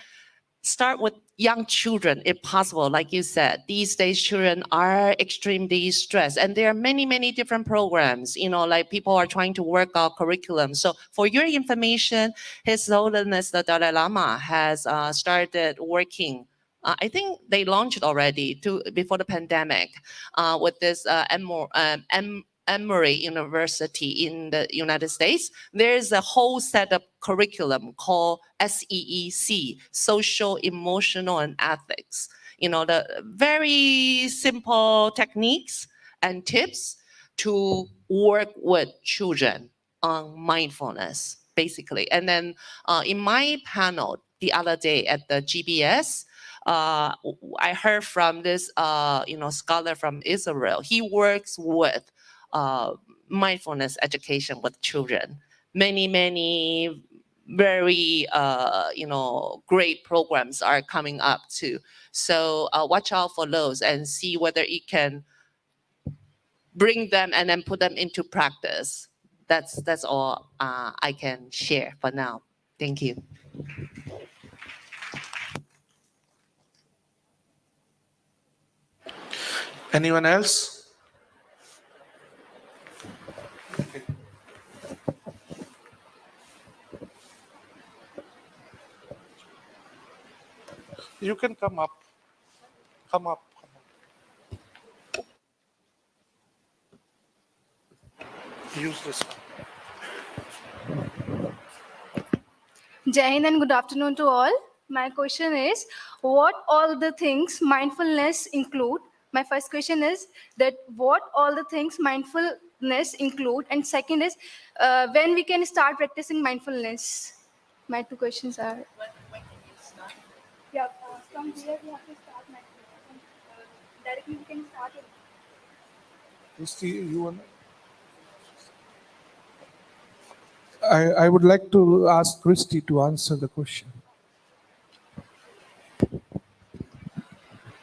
start with young children if possible. Like you said, these days children are extremely stressed, and there are many different programs, you know, like people are trying to work out curriculum. So for your information, His Holiness the Dalai Lama has started working, I think they launched already before the pandemic, with this Emory University in the United States. There's a whole set of curriculum called SEEC, Social, Emotional, and Ethics. You know, the very simple techniques and tips to work with children on mindfulness, basically. And then in my panel the other day at the GBS, I heard from this scholar from Israel. He works with mindfulness education with children. Many very great programs are coming up too. So watch out for those and see whether it can bring them and then put them into practice. That's all I can share for now. Thank you. Anyone else? You can come up. Come up. Use this one. Jai Hind and good afternoon to all. My question is, what all the things mindfulness include? My first question is that what all the things mindfulness include, and second is when we can start practicing mindfulness. My two questions are. When can you start? Yeah, from here we have to start mindfulness. Directly we can start it. Christy, I would like to ask Christy to answer the question.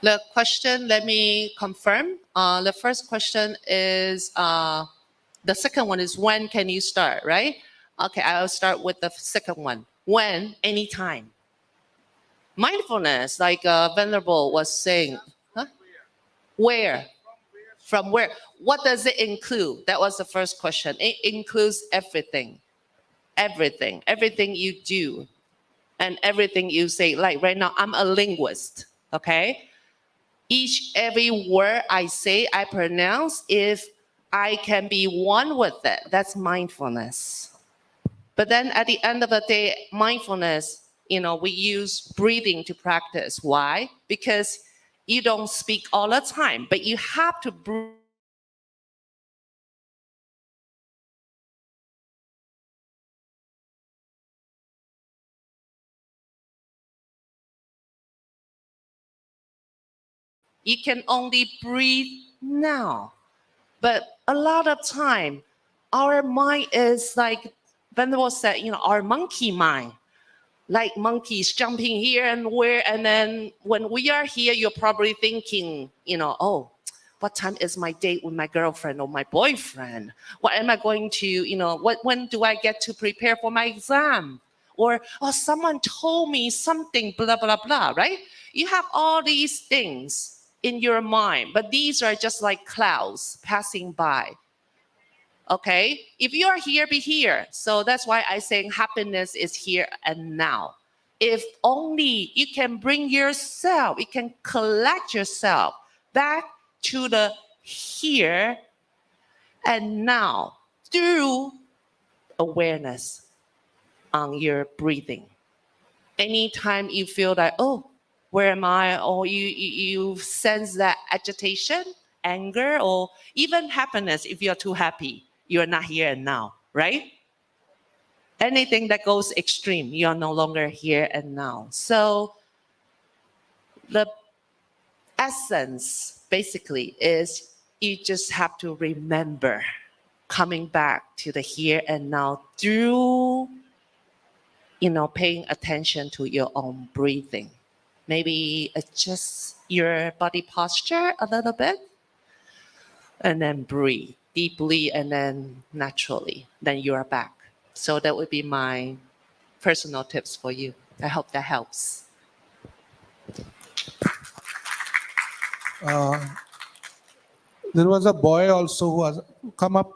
The question, let me confirm. The first question is, the second one is when can you start, right? Okay, I'll start with the second one. When, anytime. Mindfulness, like Venerable was saying, huh? Where? From where? What does it include? That was the first question. It includes everything. Everything. Everything you do and everything you say. Like right now, I'm a linguist, okay? Every word I say, I pronounce, if I can be one with it, that's mindfulness. But then at the end of the day, mindfulness, we use breathing to practice. Why? Because you don't speak all the time, but you have to breathe. You can only breathe now. But a lot of time, our mind is like Venerable said, our monkey mind. Like monkeys jumping here and where, and then when we are here, you're probably thinking, oh, what time is my date with my girlfriend or my boyfriend? What am I going to, when do I get to prepare for my exam? Or, oh, someone told me something, blah, blah, blah, right? You have all these things in your mind, but these are just like clouds passing by. Okay, if you are here, be here. So that's why I say happiness is here and now. If only you can bring yourself, you can collect yourself back to the here and now through awareness on your breathing. Anytime you feel that, oh, where am I? Or you sense that agitation, anger, or even happiness, if you're too happy, you're not here and now, right? Anything that goes extreme, you're no longer here and now. So the essence basically is you just have to remember coming back to the here and now through, paying attention to your own breathing. Maybe adjust your body posture a little bit and then breathe deeply and then naturally. Then you are back. So that would be my personal tips for you. I hope that helps. There was a boy also who was, come up.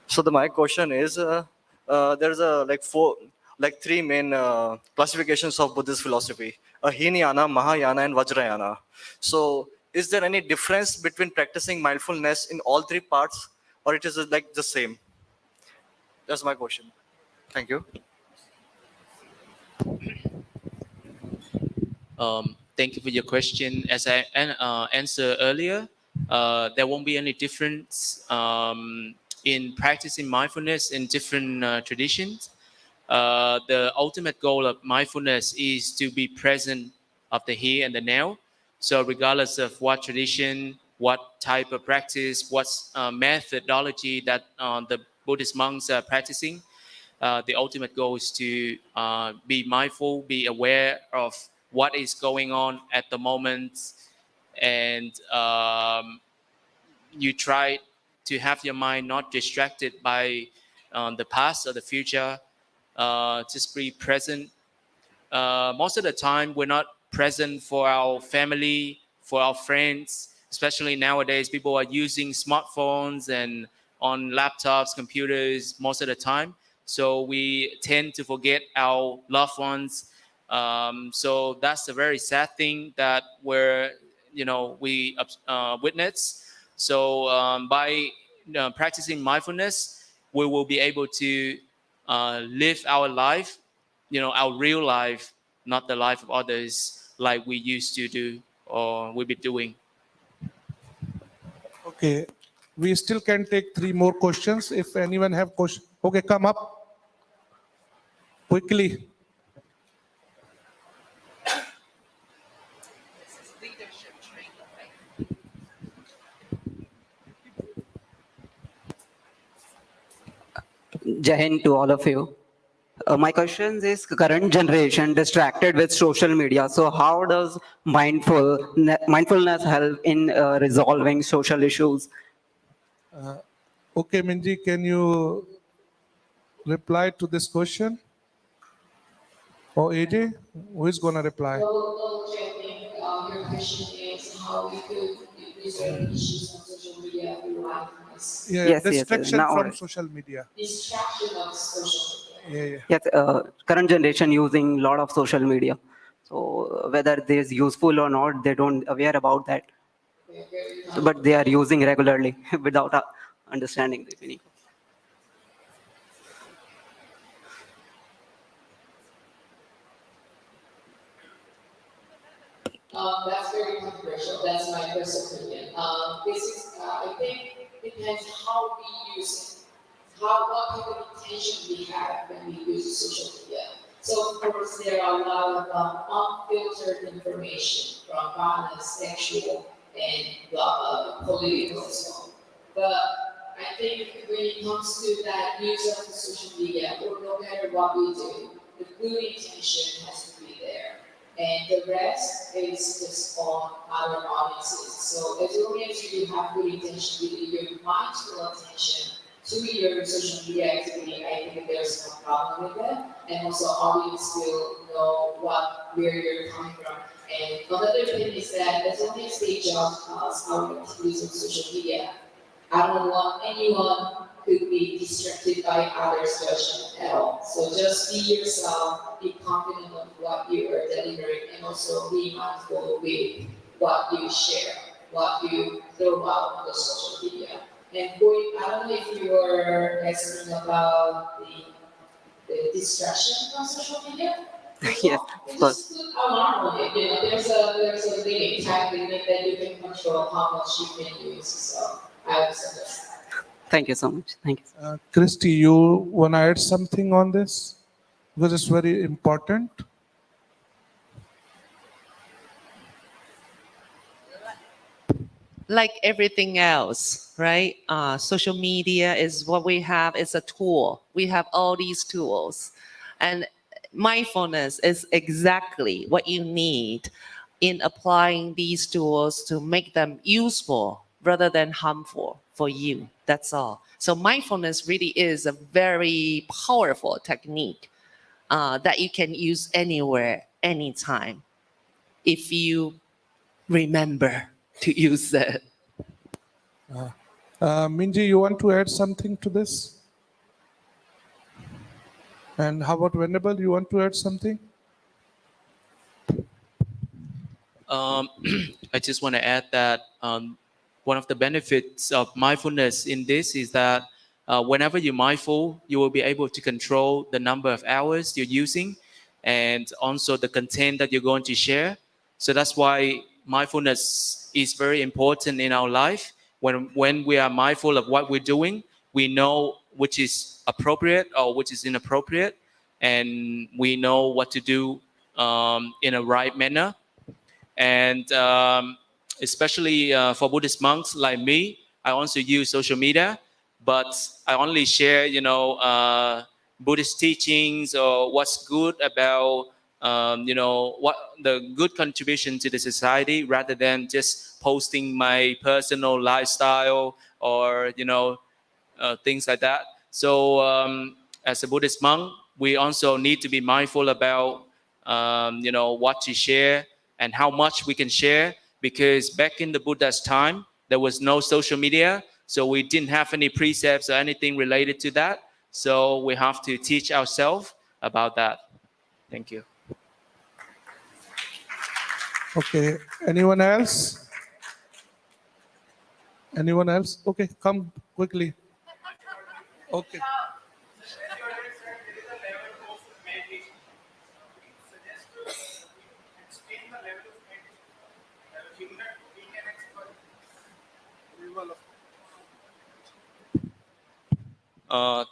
So my question is, there's three main classifications of Buddhist philosophy: Hinayana, Mahayana, and Vajrayana. So is there any difference between practicing mindfulness in all three parts, or it is like the same? That's my question. Thank you. Thank you for your question. As I answered earlier, there won't be any difference in practicing mindfulness in different traditions. The ultimate goal of mindfulness is to be present of the here and the now. So regardless of what tradition, what type of practice, what methodology that the Buddhist monks are practicing, the ultimate goal is to be mindful, be aware of what is going on at the moment, and you try to have your mind not distracted by the past or the future. Just be present. Most of the time, we're not present for our family, for our friends. Especially nowadays, people are using smartphones and on laptops, computers most of the time. So we tend to forget our loved ones. So that's a very sad thing that we witness. So by practicing mindfulness, we will be able to live our life, our real life, not the life of others, like we used to do or we've been doing. Okay, we still can take 3 more questions. If anyone have questions, okay, come up quickly. Jai Hind to all of you. My question is current generation distracted with social media. So how does mindfulness help in resolving social issues? Okay, Minji, can you reply to this question? Or AJ, who is going to reply? Well, I think your question is how we could resolve issues on social media through mindfulness. Yeah, Yes, distraction now from social media. Distraction of social media. Yeah. yes, current generation using a lot of social media. So whether it is useful or not, they don't aware about that. So, but they are using regularly without understanding the meaning. That's very controversial. That's my personal opinion. I think, depends how we use it, what kind of intention we have when we use social media. So, of course, there are a lot of unfiltered information from violence, sexual, and political as well. But I think when it comes to that use of the social media, or no matter what we do, the good intention has to be there. And the rest is just on our audiences. So as long as you have good intention, with your mindful attention to your social media activity, I think there's no problem with that. And also audience will know where you're coming from. And another thing is that as long as they judge us, our activities on social media, I don't want anyone who be distracted by others' judgment at all. So just be yourself, be confident of what you are delivering, and also be mindful with what you share, what you throw out on the social media. And going, I don't know if you were asking about the distraction on social media. Yes, of course. Just put alarm on it. There's a limit, time limit that you can control how much you can use. So I would suggest that. Thank you so much. Thank you. Christy, you want to add something on this? Because it's very important. Like everything else, right? Social media is what we have. It's a tool. We have all these tools. And mindfulness is exactly what you need in applying these tools to make them useful rather than harmful for you. That's all. So mindfulness really is a very powerful technique that you can use anywhere, anytime, if you remember to use it. Minji, you want to add something to this? And how about Venerable, you want to add something? I just want to add that one of the benefits of mindfulness in this is that whenever you're mindful, you will be able to control the number of hours you're using and also the content that you're going to share. So that's why mindfulness is very important in our life. When we are mindful of what we're doing, we know which is appropriate or which is inappropriate, and we know what to do in a right manner. And especially for Buddhist monks like me, I also use social media, but I only share, Buddhist teachings or what's good about, what the good contribution to the society, rather than just posting my personal lifestyle or, things like that. So as a Buddhist monk, we also need to be mindful about, what to share and how much we can share, because back in the Buddha's time, there was no social media, so we didn't have any precepts or anything related to that. So we have to teach ourselves about that. Thank you. Okay. Anyone else? Anyone else? Okay, come quickly. Okay.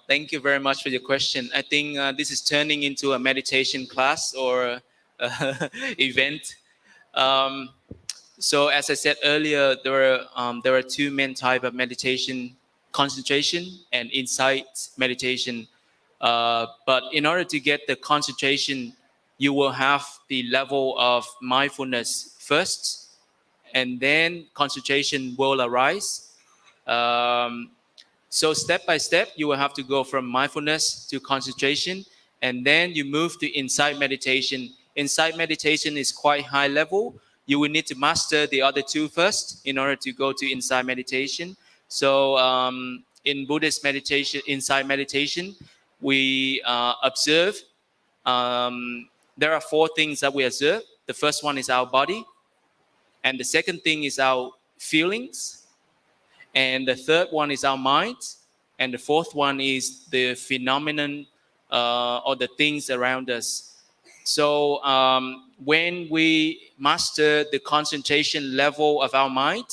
Thank you very much for your question. I think this is turning into a meditation class or event. Um, so as I said earlier, there are two main type of meditation: concentration and insight meditation. But in order to get the concentration, you will have the level of mindfulness first, and then concentration will arise. Um, so step by step, you will have to go from mindfulness to concentration, and then you move to insight meditation. Insight meditation is quite high level. You will need to master the other two first in order to go to insight meditation. So in Buddhist meditation, insight meditation, we observe. There are four things that we observe. The first one is our body, and the second thing is our feelings, and the third one is our mind, and the fourth one is the phenomenon or the things around us. So when we master the concentration level of our mind,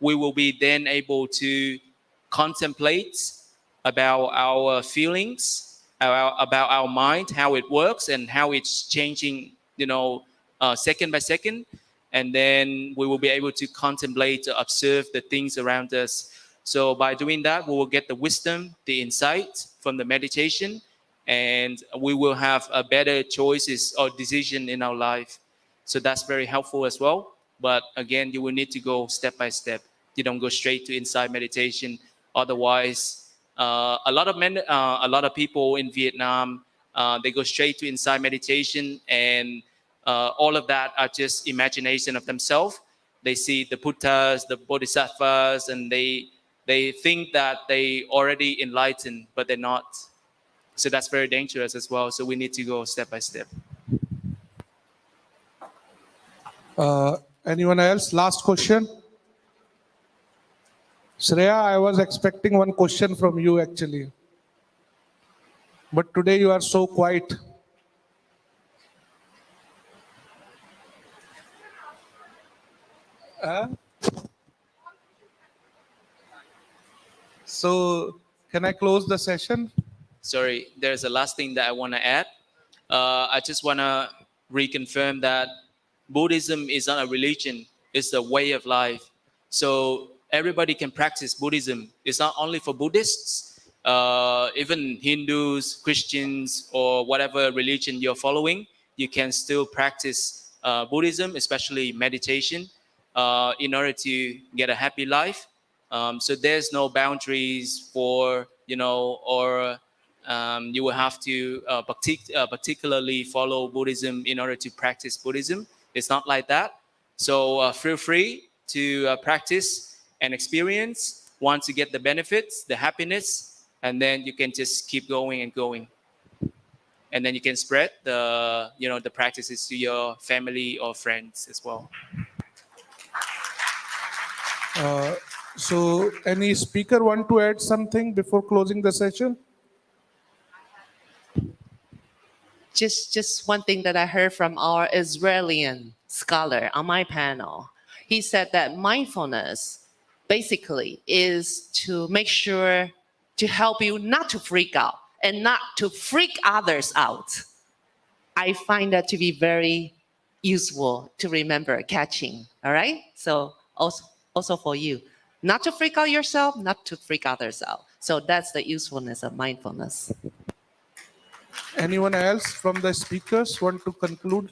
we will be then able to contemplate about our feelings, about our mind, how it works and how it's changing, second by second. And then we will be able to contemplate, observe the things around us. So by doing that, we will get the wisdom, the insight from the meditation, and we will have a better choices or decision in our life. So that's very helpful as well. But again, you will need to go step by step. You don't go straight to insight meditation. Otherwise, a lot of people in Vietnam, they go straight to insight meditation, and all of that are just imagination of themselves. They see the Buddhas, the Bodhisattvas, and they think that they already enlightened, but they're not. So that's very dangerous as well. So we need to go step by step. Anyone else? Last question. Shreya, I was expecting one question from you actually. But today you are so quiet. So can I close the session? Sorry, there's a last thing that I want to add. I just want to reconfirm that Buddhism is not a religion, it's a way of life. So everybody can practice Buddhism. It's not only for Buddhists, even Hindus, Christians, or whatever religion you're following, you can still practice Buddhism, especially meditation, in order to get a happy life. So there's no boundaries for, or you will have to particularly follow Buddhism in order to practice Buddhism. It's not like that. So feel free to practice and experience. Once you get the benefits, the happiness, and then you can just keep going and going. And then you can spread the practices to your family or friends as well. So any speaker want to add something before closing the session? Just one thing that I heard from our Israeli scholar on my panel. He said that mindfulness basically is to make sure to help you not to freak out and not to freak others out. I find that to be very useful to remember catching. All right? So also for you, not to freak out yourself, not to freak others out. So that's the usefulness of mindfulness. Anyone else from the speakers want to conclude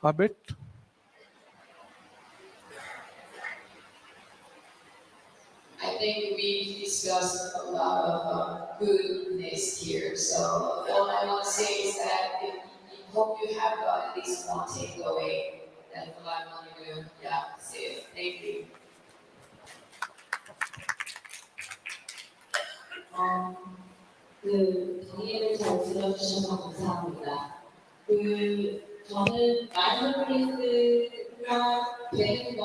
a bit? I think we discussed a lot of goodness here. So all I want to say is that I hope you have got at least one takeaway. That's what I want to say. Thank you. 강의를 잘 들어주셔서 감사합니다. 저는 마인드풀니스가 되는 거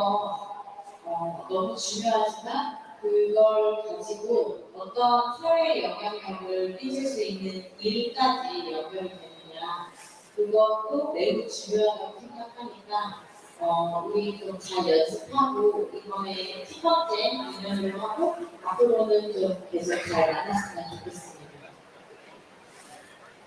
너무 중요하지만 그걸 가지고 어떤 사회에 영향력을 끼칠 수 있는 일까지 연결이 되느냐 그것도 매우 중요하다고 생각하니까 우리 좀 잘 연습하고 이번에 10번째 공연을 하고 앞으로는 좀 계속 잘 만났으면 좋겠습니다.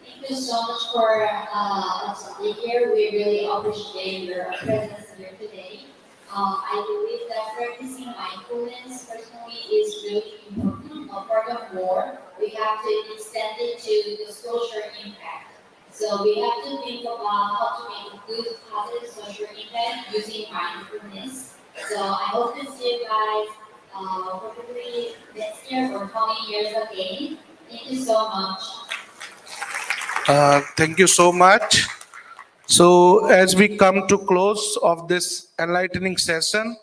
Thank you so much for us being here. We really appreciate your presence here today. I believe that practicing mindfulness personally is really important. Furthermore, we have to extend it to the social impact. So we have to think about how to make a good, positive social impact using mindfulness. So I hope to see you guys hopefully next year or coming years again. Thank you so much. Thank you so much. So as we come to close of this enlightening session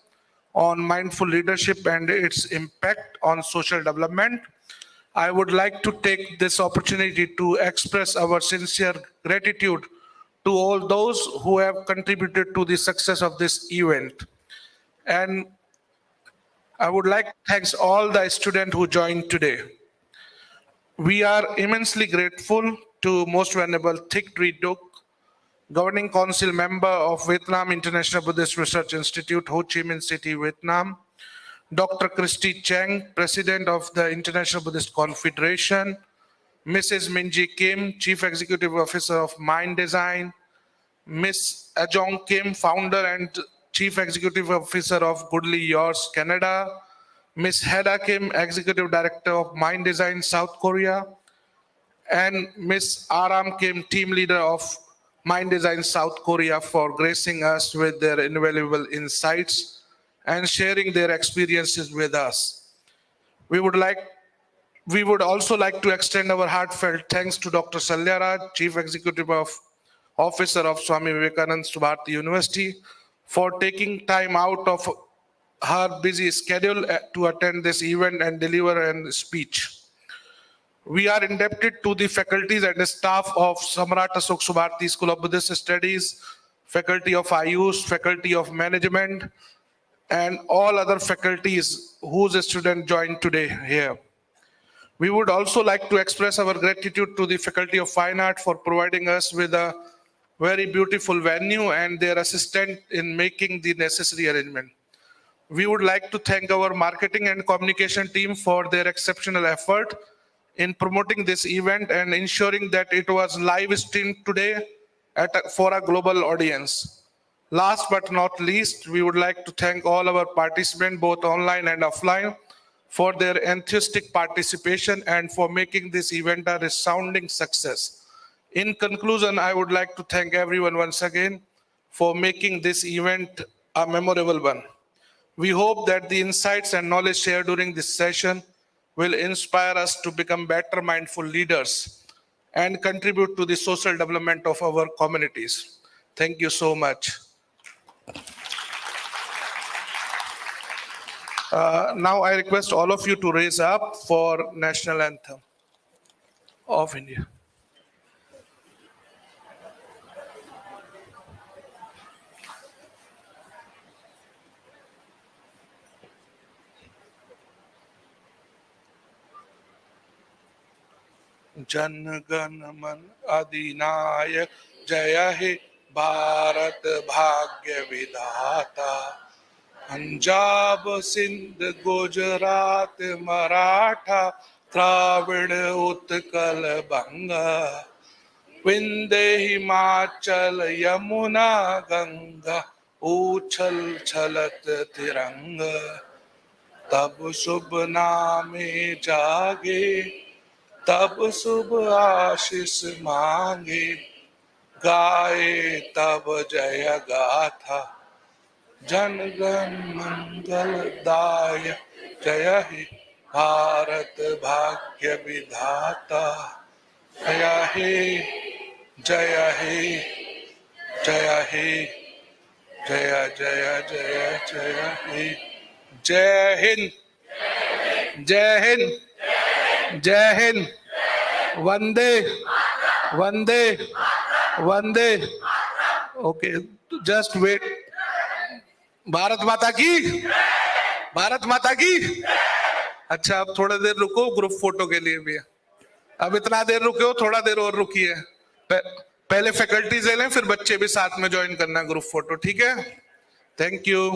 on mindful leadership and its impact on social development, I would like to take this opportunity to express our sincere gratitude to all those who have contributed to the success of this event. And I would like to thank all the students who joined today. We are immensely grateful to Most Venerable Thich Tri Duc, Governing Council member of Vietnam International Buddhist Research Institute, Ho Chi Minh City, Vietnam, Dr. Christy Cheng, President of the International Buddhist Confederation, Mrs. Minji Kim, Chief Executive Officer of Mind Design, Ms. Ajong Kim, Founder and Chief Executive Officer of Goodly Yours, Canada, Ms. Heda Kim, Executive Director of Mind Design, South Korea, and Ms. Aram Kim, Team Leader of Mind Design, South Korea, for gracing us with their invaluable insights and sharing their experiences with us. We would also like to extend our heartfelt thanks to Dr. Salyaraj, Chief Executive Officer of Swami Vivekananda Subharti University, for taking time out of her busy schedule to attend this event and deliver a speech. We are indebted to the faculties and staff of Samrat Ashok Subharti School of Buddhist Studies, faculty of AYUSH, faculty of management, and all other faculties whose students joined today here. We would also like to express our gratitude to the Faculty of Fine Art for providing us with a very beautiful venue and their assistant in making the necessary arrangement. We would like to thank our marketing and communication team for their exceptional effort in promoting this event and ensuring that it was live streamed today for a global audience. Last but not least, we would like to thank all our participants, both online and offline, for their enthusiastic participation and for making this event a resounding success. In conclusion, I would like to thank everyone once again for making this event a memorable one. We hope that the insights and knowledge shared during this session will inspire us to become better mindful leaders and contribute to the social development of our communities. Thank you so much. Now I request all of you to raise up for National Anthem of India. Jana Gana मन अधिनायक जय हे भारत भाग्य विधाता पंजाब सिंध गुजरात मराठा द्राविड़ उत्कल बंगा विंध्य हिमाचल यमुना गंगा उछल छलत तिरंगा तब शुभ नामे जागे तब शुभ आशीष मांगे गाए तब जय गाथा जन गण मंगल दाय जय हे भारत भाग्य विधाता जय हे जय हे जय हे जय जय जय जय हे जय हिंद जय हिंद जय हिंद वंदे वंदे वंदे। Okay, just wait. Bharat Mata की, भारत माता की। अच्छा, अब थोड़ा देर रुको, ग्रुप फोटो के लिए भी है। अब इतना देर रुके हो, थोड़ा देर और रुकिए। पहले फैकल्टीज ले लें, फिर बच्चे भी साथ में ज्वाइन करना ग्रुप फोटो, ठीक है? Thank you.